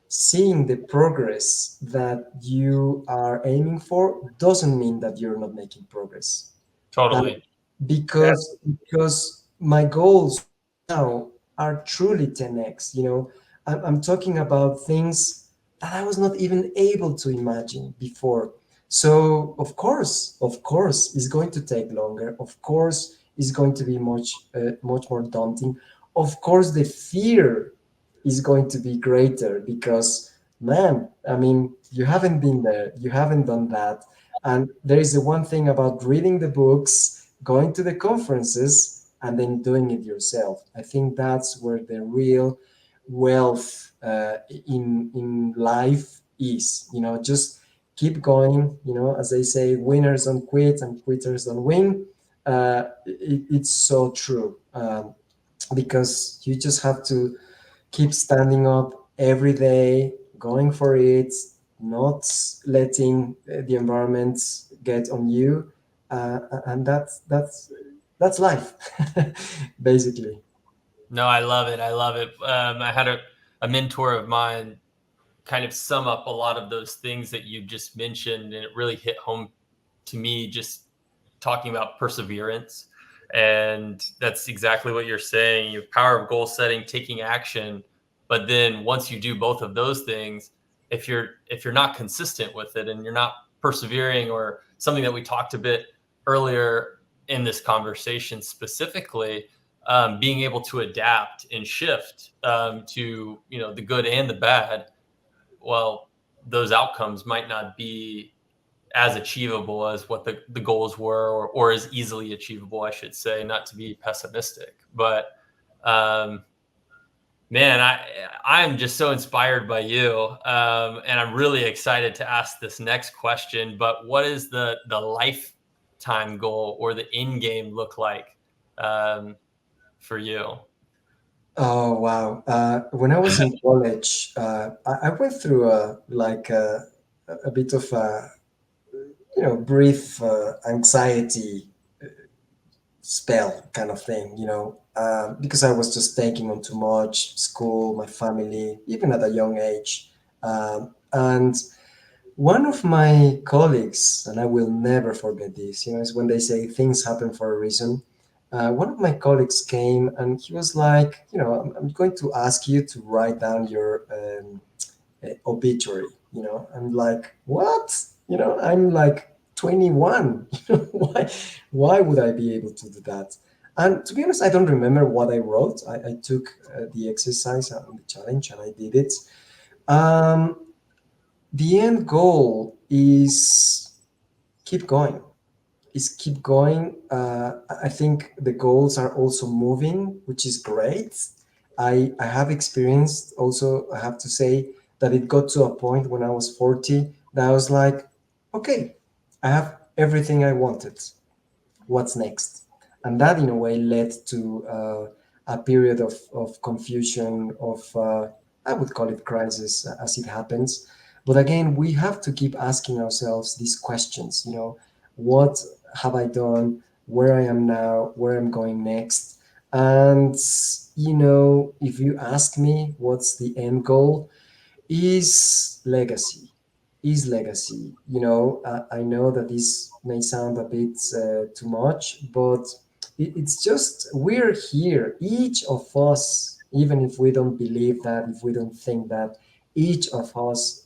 seeing the progress that you are aiming for doesn't mean that you're not making progress. And Totally. because my goals now are truly 10x. I'm talking about things that I was not even able to imagine before. So of course, it's going to take longer. Of course, it's going to be much more daunting. Of course, the fear is going to be greater because, man, I mean, you haven't been there, you haven't done that, and there is the one thing about reading the books, going to the conferences, and then doing it yourself. I think that's where the real wealth in life is. You know, just keep going. You know, as they say, winners don't quit and quitters don't win. It's so true, because you just have to keep standing up every day, going for it, not letting the environment get on you, and that's life, basically. No, I love it. I love it. I had a mentor of mine kind of sum up a lot of those things that you just mentioned, and it really hit home to me just talking about perseverance. And that's exactly what you're saying. You have power of goal setting, taking action. But then once you do both of those things, if you're not consistent with it and you're not persevering, or something that we talked a bit earlier in this conversation specifically, being able to adapt and shift to the good and the bad, well, those outcomes might not be as achievable as what the goals were, or as easily achievable, I should say, not to be pessimistic. But um, man, I'm just so inspired by you, and I'm really excited to ask this next question. But what is the lifetime goal or the end game look like um, for you? Oh wow! When I was in college, I went through a bit of a brief anxiety spell kind of thing, because I was just taking on too much school, my family, even at a young age. And one of my colleagues, and I will never forget this, is when they say things happen for a reason. One of my colleagues came and he was like, I'm going to ask you to write down your obituary. I'm like, what? I'm like 21. Why would I be able to do that? And to be honest, I don't remember what I wrote. I took the exercise and the challenge and I did it. um, the end goal keep going is keep going. I think the goals are also moving, which is great. I have experienced also, I have to say, that it got to a point when I was 40 that I was like, okay, I have everything I wanted. What's next? And that, in a way, led to a period of confusion, I would call it crisis as it happens. But again, we have to keep asking ourselves these questions, what have I done, where I am now, where I'm going next. And, if you ask me what's the end goal, is legacy. I know that this may sound a bit too much, but it's just we're here, each of us, even if we don't believe that, if we don't think that, each of us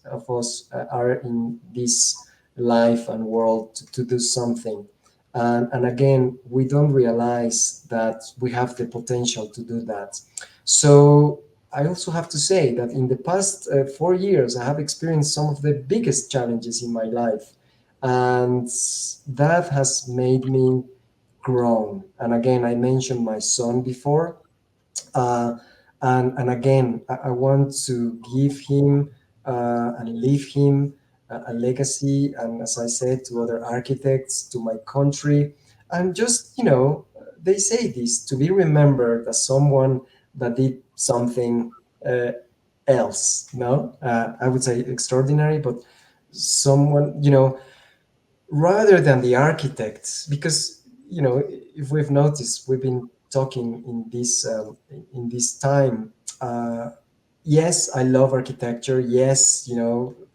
are in this life and world to do something. And again, we don't realize that we have the potential to do that. So I also have to say that in the past 4 years, I have experienced some of the biggest challenges in my life. And that has made me grow. And again, I mentioned my son before. Uh, and again, I want to give him and leave him a legacy. And as I said, to other architects, to my country. And just, they say this to be remembered as someone that did something uh, else. No, I would say extraordinary, but someone, rather than the architects, because if we've noticed, we've been talking in this time. Yes, I love architecture. Yes,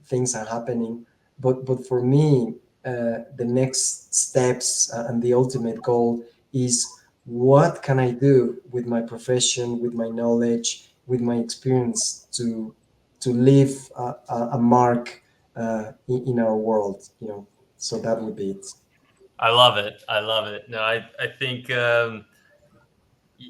things are happening, but for me, the next steps and the ultimate goal is, what can I do with my profession, with my knowledge, with my experience to leave a mark in our world. So that would be it. I love it. I love it. No, I think you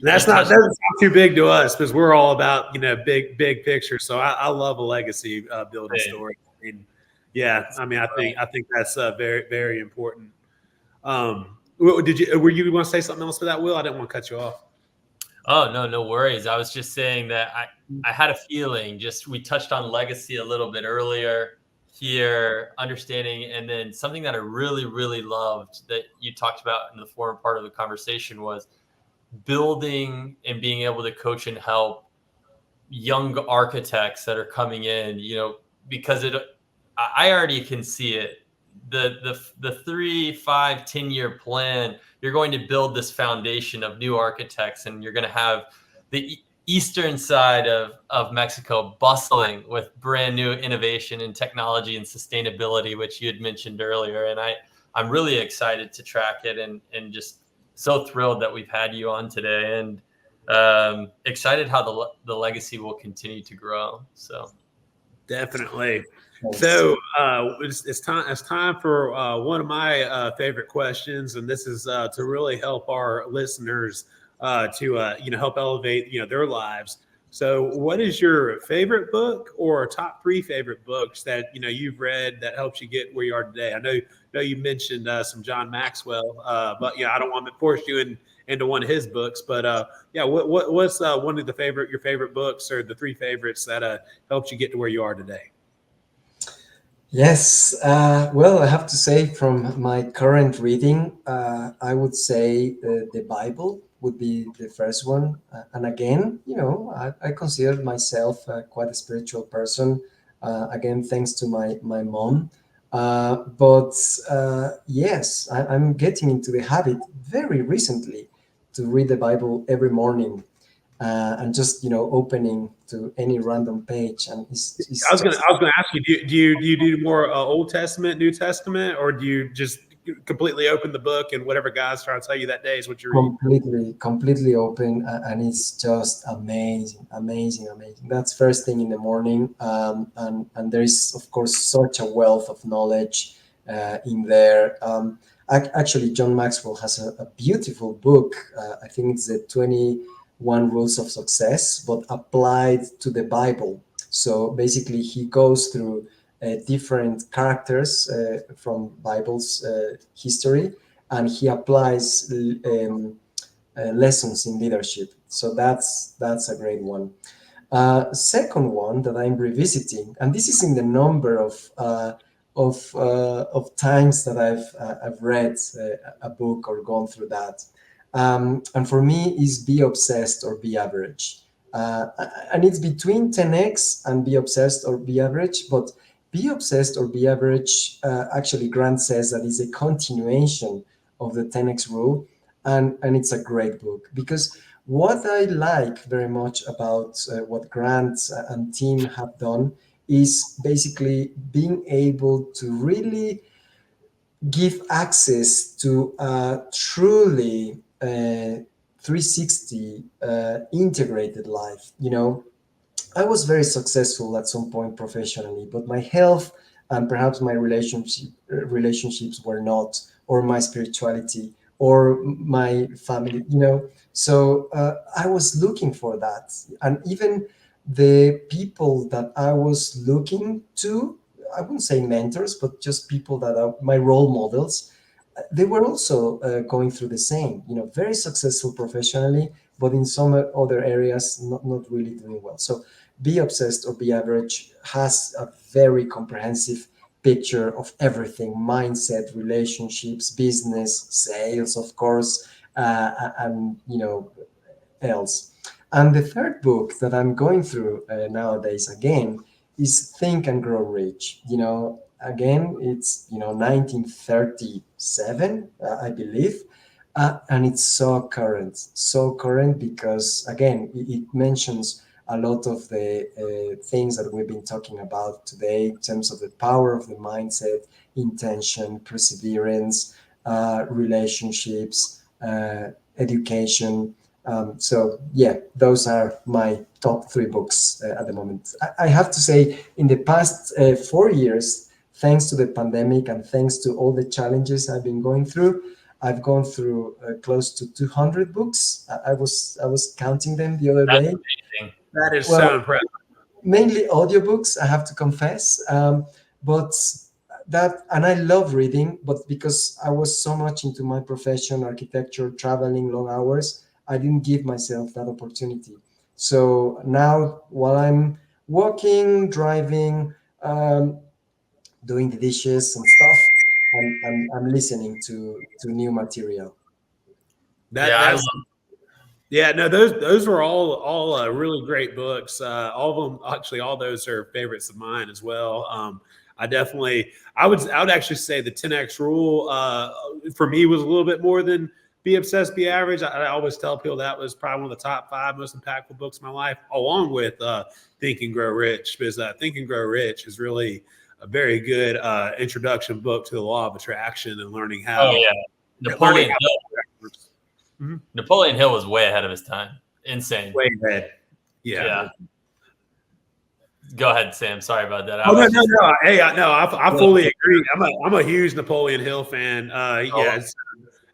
That's touched. not too big to us because we're all about big picture. So I love a legacy building story. I mean, yeah, I mean I think that's very important. Did you were you want to say something else for that, Will? I didn't want to cut you off. Oh, no, no worries. I was just saying that I had a feeling, just we touched on legacy a little bit earlier here, understanding, and then something that I really, really loved that you talked about in the former part of the conversation was building and being able to coach and help young architects that are coming in, because I already can see it. The 3, 5, 10-year plan, you're going to build this foundation of new architects, and you're going to have the eastern side of Mexico bustling with brand new innovation and technology and sustainability, which you had mentioned earlier. And I'm really excited to track it, and just so thrilled that we've had you on today, and excited how the legacy will continue to grow. So Definitely. Thanks. So it's time for one of my favorite questions, and this is to really help our listeners to help elevate their lives. So, what is your favorite book or top three favorite books that you've read that helps you get where you are today? I know you mentioned some John Maxwell, but I don't want to force you into one of his books. But yeah, what's one of your favorite books or the three favorites that helped you get to where you are today? Yes, well, I have to say from my current reading, I would say the Bible would be the first one. And again, I consider myself quite a spiritual person. Again, thanks to my mom. But yes, I'm getting into the habit very recently to read the Bible every morning, and just opening to any random page, and I it's was gonna just I was gonna ask you, do you do more Old Testament, New Testament, or do you just completely open the book and whatever God's trying to tell you that day is what you read? completely open, and it's just amazing, amazing, amazing. That's first thing in the morning, and there is of course such a wealth of knowledge in there. Actually, John Maxwell has a beautiful book. I think it's the 21 Rules of Success, but applied to the Bible. So basically he goes through different characters from Bible's history, and he applies lessons in leadership. So that's a great one. Second one that I'm revisiting, and this is in the number of times that I've read a book or gone through that, and for me is Be Obsessed or Be Average. Uh, and it's between 10x and Be Obsessed or Be Average, but Be Obsessed or Be Average, actually Grant says that is a continuation of the 10x rule, and it's a great book because what I like very much about what Grant and team have done is basically being able to really give access to a truly 360 integrated life. I was very successful at some point professionally, but my health and perhaps my relationships were not, or my spirituality, or my family. So I was looking for that, and even the people that I was looking to, I wouldn't say mentors, but just people that are my role models. They were also going through the same, very successful professionally, but in some other areas not really doing well. So Be Obsessed or Be Average has a very comprehensive picture of everything: mindset, relationships, business, sales, of course, and else. And the third book that I'm going through nowadays again is Think and Grow Rich. Again, it's 1937, I believe, and it's so current because again, it mentions a lot of the things that we've been talking about today in terms of the power of the mindset, intention, perseverance, relationships, education, So yeah, those are my top three books at the moment. I have to say, in the past 4 years, thanks to the pandemic and thanks to all the challenges I've been going through, I've gone through close to 200 books. I was counting them the other That's day. amazing. That is Well, so impressive. mainly audiobooks, I have to confess. But that, and I love reading, but because I was so much into my profession, architecture, traveling long hours, I didn't give myself that opportunity. So now, while I'm walking, driving, um, doing the dishes and stuff, I'm listening to new material. That Yeah, I that's love. Yeah, no, those were all really great books. All of them, actually, all those are favorites of mine as well. I definitely, I would actually say the 10x rule for me was a little bit more than Be Obsessed, Be Average. I always tell people that was probably one of the top five most impactful books of my life, along with Think and Grow Rich, because Think and Grow Rich is really a very good introduction book to the law of attraction and Oh yeah, learning Napoleon how Hill. that works. Mhm. Napoleon Hill was way ahead of his time. Insane. Way ahead. Yeah. Yeah. Go ahead, Sam. Sorry about that. I Oh no, was no, just. no. Hey, I fully agree. I'm a huge Napoleon Hill fan. Oh, Yes,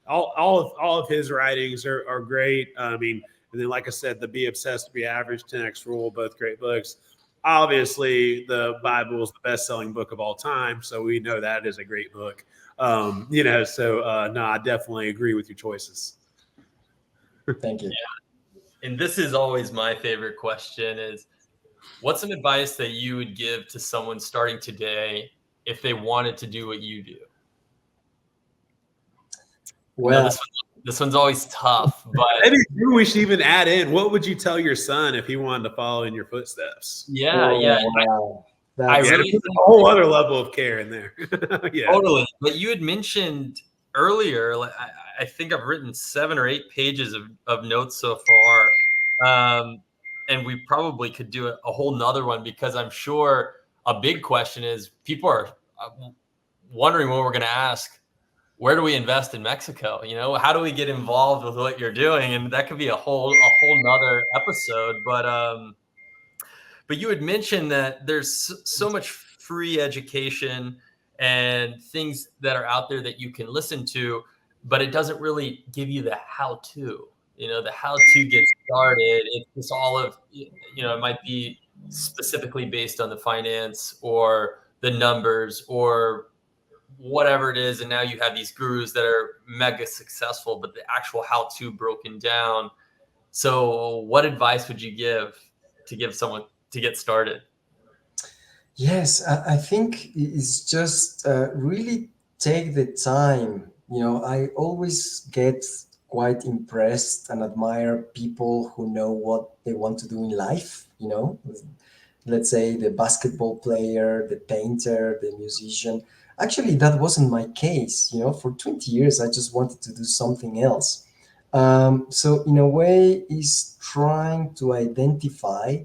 all of his writings are great. I mean, and then like I said, the Be Obsessed, Be Average, 10x Rule, both great books. Obviously, the Bible is the best selling book of all time, so we know that is a great book. So no, I definitely agree with your choices. Thank you. and this is always my favorite question: is what's some advice that you would give to someone starting today if they wanted to do what you do? I know Well, this one's always tough, but Maybe we should even add in. What would you tell your son if he wanted to follow in your footsteps? yeah, oh yeah. wow, I Yeah, that's to really put think a whole other level of care in there. Yeah. totally. But you had mentioned earlier, like I think I've written 7 or 8 pages of notes so far. And we probably could do a whole nother one because I'm sure a big question is people are wondering what we're going to ask. Where do we invest in Mexico? How do we get involved with what you're doing? And that could be a whole nother episode. But you had mentioned that there's so much free education and things that are out there that you can listen to, but it doesn't really give you the how to. The how to get started. It's all of, it might be specifically based on the finance or the numbers or whatever it is. And now you have these gurus that are mega successful, but the actual how to broken down. So, what advice would you give someone to get started? Yes, I think it's just really take the time. I always get quite impressed and admire people who know what they want to do in life. Let's say the basketball player, the painter, the musician. Actually, that wasn't my case. For 20 years, I just wanted to do something else. So, in a way, is trying to identify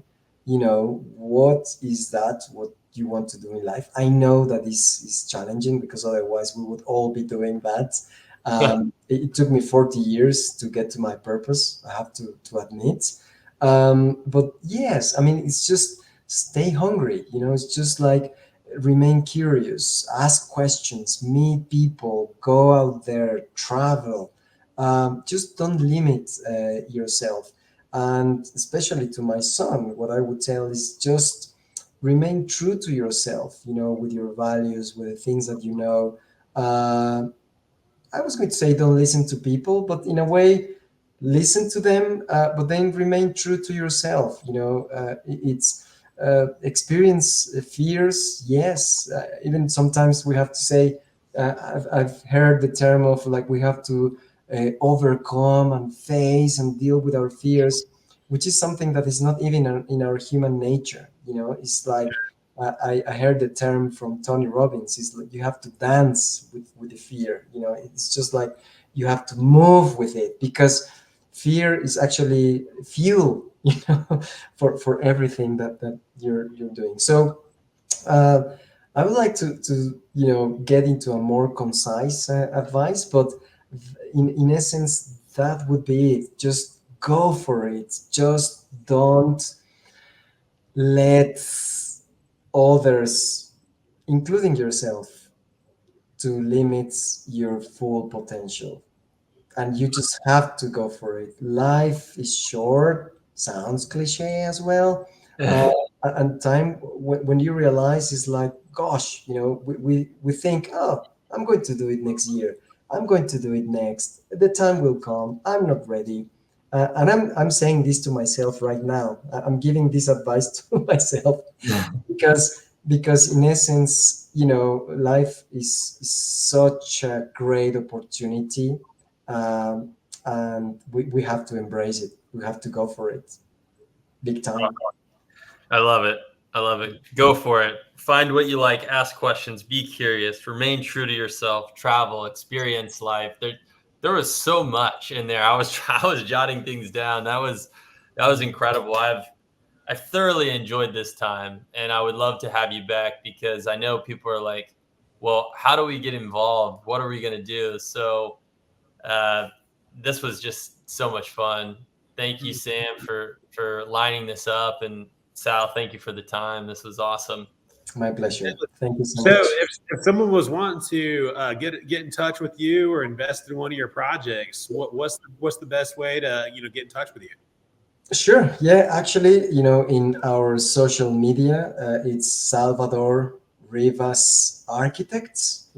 what is that what you want to do in life. I know that this is challenging because otherwise we would all be doing that. It took me 40 years to get to my purpose, I have to admit. But yes, I mean, it's just stay hungry. It's just like remain curious, ask questions, meet people, go out there, travel. Just don't limit yourself. And especially to my son, what I would tell is just remain true to yourself, with your values, with the things that you know. I was going to say don't listen to people, but in a way, listen to them, but then remain true to yourself. It's experience fears, yes. Even sometimes we have to say, I've heard the term of like we have to overcome and face and deal with our fears, which is something that is not even in our human nature. It's like I heard the term from Tony Robbins. Is like you have to dance with the fear. It's just like you have to move with it because fear is actually fuel, for everything that you're doing. So uh, I would like to get into a more concise advice, but in essence, that would be it. Just go for it. Just don't let others, including yourself, to limit your full potential. And you just have to go for it. Life is short, sounds cliche as well. Uh, and time, when you realize, it's like, gosh, we think, oh, I'm going to do it next year. I'm going to do it next. The time will come. I'm not ready. And I'm saying this to myself right now. I'm giving this advice to myself because in essence, life is such a great opportunity, um, and we have to embrace it. We have to go for it big time. I love it. I love it. Go for it. Find what you like. Ask questions. Be curious. Remain true to yourself. Travel. Experience life. There was so much in there. I was jotting things down. That was incredible. I thoroughly enjoyed this time, and I would love to have you back because I know people are like, well, how do we get involved? What are we going to do? So uh, this was just so much fun. Thank you, Sam, for lining this up, and Sal, thank you for the time. This was awesome. My pleasure. Thank you so So much. if someone was wanting to get in touch with you or invest in one of your projects, what's the best way to get in touch with you? Sure. Yeah, actually, in our social media, it's Salvador Rivas Architects,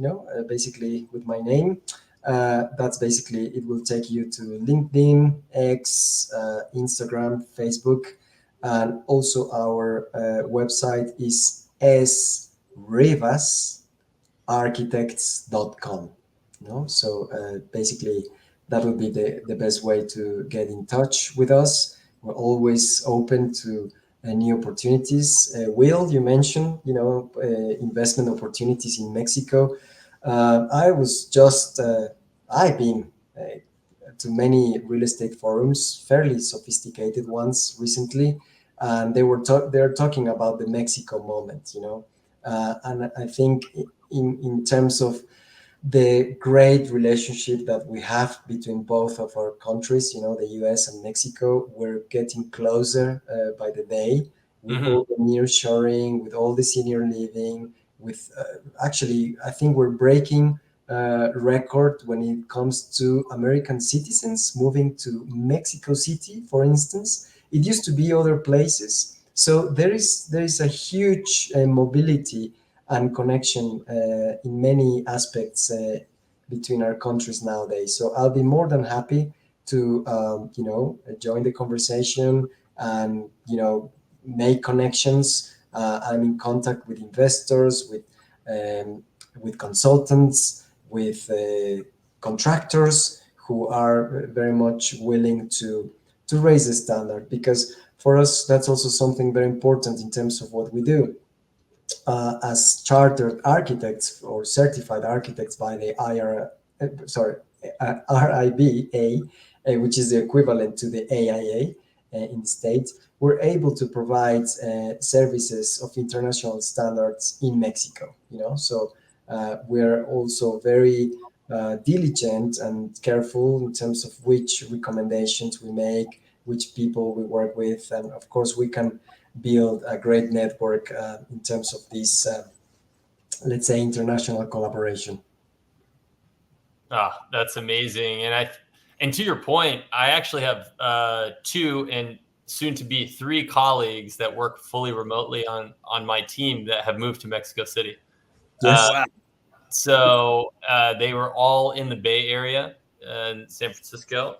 basically with my name. That's basically, it will take you to LinkedIn, X, Instagram, Facebook. And also our website is srivasarchitects.com. So basically, that would be the best way to get in touch with us. We're always open to new opportunities. Will, you mentioned, investment opportunities in Mexico. I was just, I've been to many real estate forums, fairly sophisticated ones recently, and they're talking about the Mexico moment, and I think in terms of the great relationship that we have between both of our countries, the US and Mexico, we're getting closer by the day with Mm-hmm. all the nearshoring, with all the senior living, with actually, I think we're breaking record when it comes to American citizens moving to Mexico City, for instance. It used to be other places. So there is a huge mobility and connection in many aspects between our countries nowadays. So I'll be more than happy to join the conversation and make connections. I'm in contact with investors, with consultants, with contractors who are very much willing to raise the standard, because for us that's also something very important in terms of what we do. As chartered architects or certified architects by the RIBA, which is the equivalent to the AIA in the States, we're able to provide services of international standards in Mexico. So we're also very diligent and careful in terms of which recommendations we make, which people we work with, and of course we can build a great network in terms of this, let's say, international collaboration. Ah, that's amazing. And to your point, I actually have two and soon to be three colleagues that work fully remotely on my team that have moved to Mexico City. Yes. Uh, Oh, wow. so they were all in the Bay Area in San Francisco,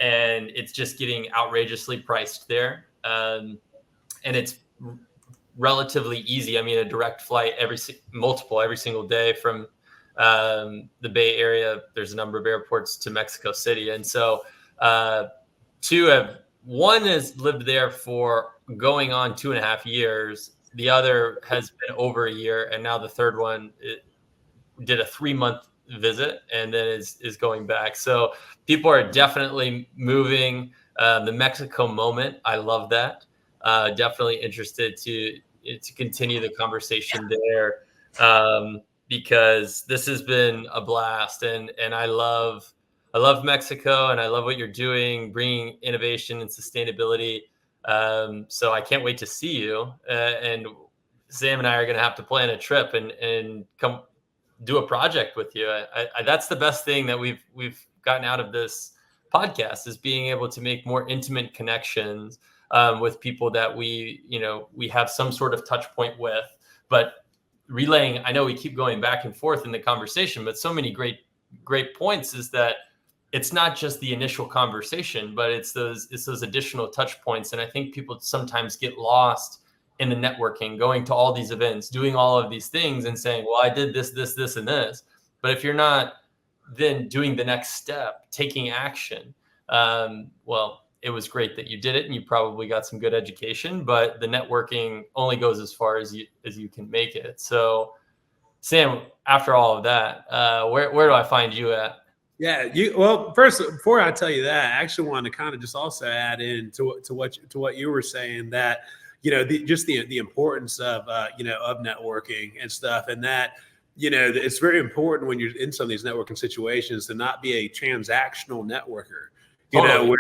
and it's just getting outrageously priced there. And it's relatively easy. I mean, a direct flight multiple every single day from the Bay Area. There's a number of airports to Mexico City, and so uh, one has lived there for going on 2.5 years. The other has been over a year, and now the third one did a 3-month visit and then is going back. So people are definitely moving. The Mexico moment, I love that. Definitely interested to continue the conversation there, because this has been a blast, and I love I love Mexico, and I love what you're doing, bringing innovation and sustainability. So I can't wait to see you. And Sam and I are going to have to plan a trip and come do a project with you. That's the best thing that we've gotten out of this podcast, is being able to make more intimate connections with people that we have some sort of touch point with. But relaying, I know we keep going back and forth in the conversation, but so many great points is that it's not just the initial conversation, but it's those additional touch points. And I think people sometimes get lost in the networking, going to all these events, doing all of these things and saying, well, I did this, and this. But if you're not then doing the next step, taking action, well, it was great that you did it and you probably got some good education, but the networking only goes as far as you can make it. So Sam, after all of that, where do I find you at? Yeah, first, before I tell you that, I actually want to kind of just also add in to what you were saying, that just the importance of of networking and stuff, and that it's very important when you're in some of these networking situations to not be a transactional networker. Totally.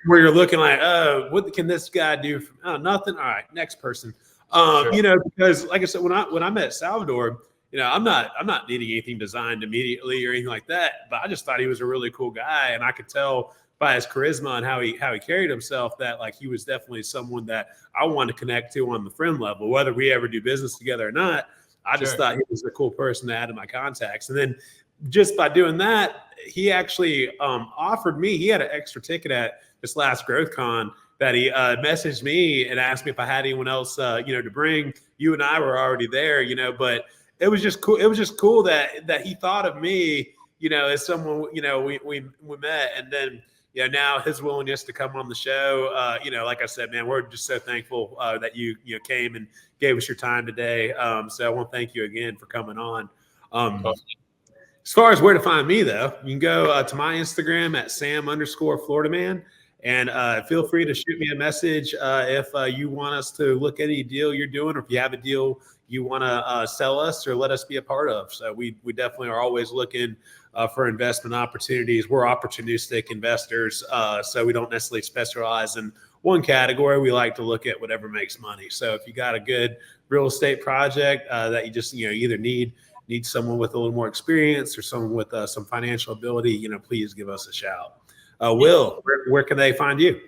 Where you're looking like, oh, what can this guy do? Oh, nothing. All right, next person. Sure. Because like I said, when I met Salvador, I'm not needing anything designed immediately or anything like that, but I just thought he was a really cool guy, and I could tell by his charisma and how he carried himself that like he was definitely someone that I wanted to connect to on the friend level, whether we ever do business together or not. I just thought he was a cool person to add to my contacts, and then just by doing that, he actually offered me. He had an extra ticket at this last GrowthCon that he messaged me and asked me if I had anyone else, to bring. You and I were already there, but it was just cool. It was just cool that he thought of me, as someone, we met, and then, now his willingness to come on the show, like I said, man, we're just so thankful that you came and gave us your time today. So I want to thank you again for coming on. As far as where to find me, though, you can go to my Instagram at Sam_FloridaMan. And feel free to shoot me a message if you want us to look at any deal you're doing, or if you have a deal you want to sell us or let us be a part of. So we definitely are always looking for investment opportunities. We're opportunistic investors, so we don't necessarily specialize in one category. We like to look at whatever makes money. So if you got a good real estate project that you just either need someone with a little more experience or someone with some financial ability, please give us a shout. Will, where can they find you?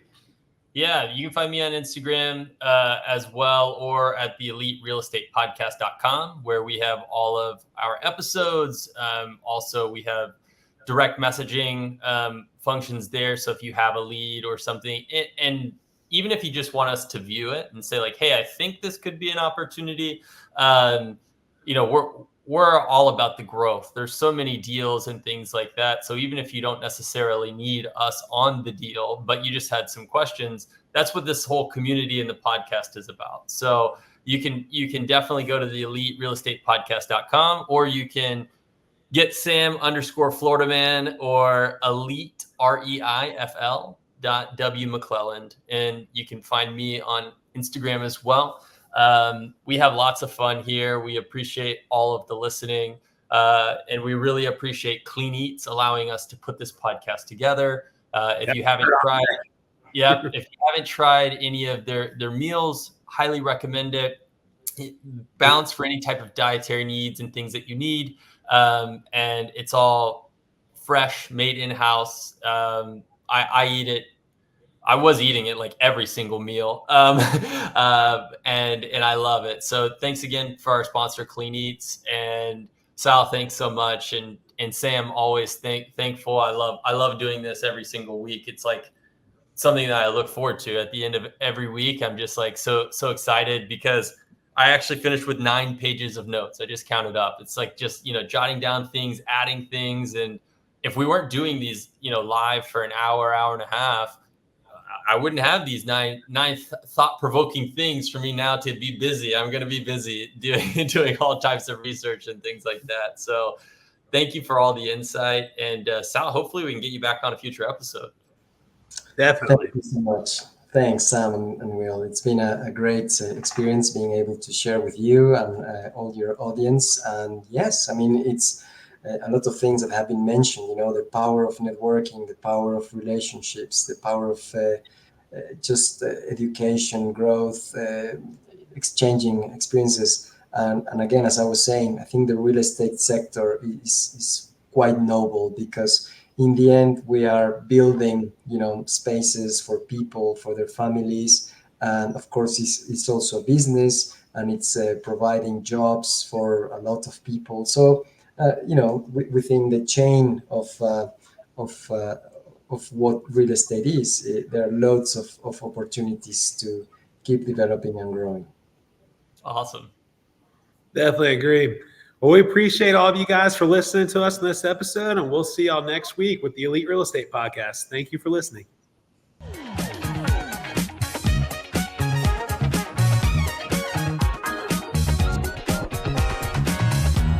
Yeah, you can find me on Instagram as well, or at the eliterealestatepodcast.com, where we have all of our episodes. Also, we have direct messaging functions there. So if you have a lead or something, and even if you just want us to view it and say like, hey, I think this could be an opportunity, we're all about the growth. There's so many deals and things like that. So even if you don't necessarily need us on the deal, but you just had some questions, that's what this whole community in the podcast is about. So you can definitely go to the eliterealestatepodcast.com, or you can get Sam_FloridaMan or elite REIFL.W McClelland. And you can find me on Instagram as well. We have lots of fun here. We appreciate all of the listening, and we really appreciate Clean Eats allowing us to put this podcast together. If you haven't tried any of their meals, highly recommend it. Balance for any type of dietary needs and things that you need, and it's all fresh, made in-house. I eat it. I was eating it like every single meal, and I love it. So thanks again for our sponsor, Clean Eats, and Sal, thanks so much, and Sam, always thankful. I love doing this every single week. It's like something that I look forward to at the end of every week. I'm just like so excited because I actually finished with 9 pages of notes. I just counted up. It's like just jotting down things, adding things, and if we weren't doing these live for an hour and a half, I wouldn't have these nine thought-provoking things for me now to be busy. I'm going to be busy doing all types of research and things like that. So thank you for all the insight. And Sal, hopefully we can get you back on a future episode. Definitely. Thank you so much. Thanks, Sam and Will. It's been a great experience being able to share with you and all your audience. And yes, I mean, it's a lot of things that have been mentioned, the power of networking, the power of relationships, the power of just education, growth, exchanging experiences. And again, as I was saying, I think the real estate sector is quite noble, because in the end we are building spaces for people, for their families, and of course it's also a business, and it's providing jobs for a lot of people. So within the chain of uh, of what real estate is, there are loads of opportunities to keep developing and growing. Awesome. Definitely agree. Well, we appreciate all of you guys for listening to us in this episode, and we'll see y'all next week with the Elite Real Estate Podcast. Thank you for listening.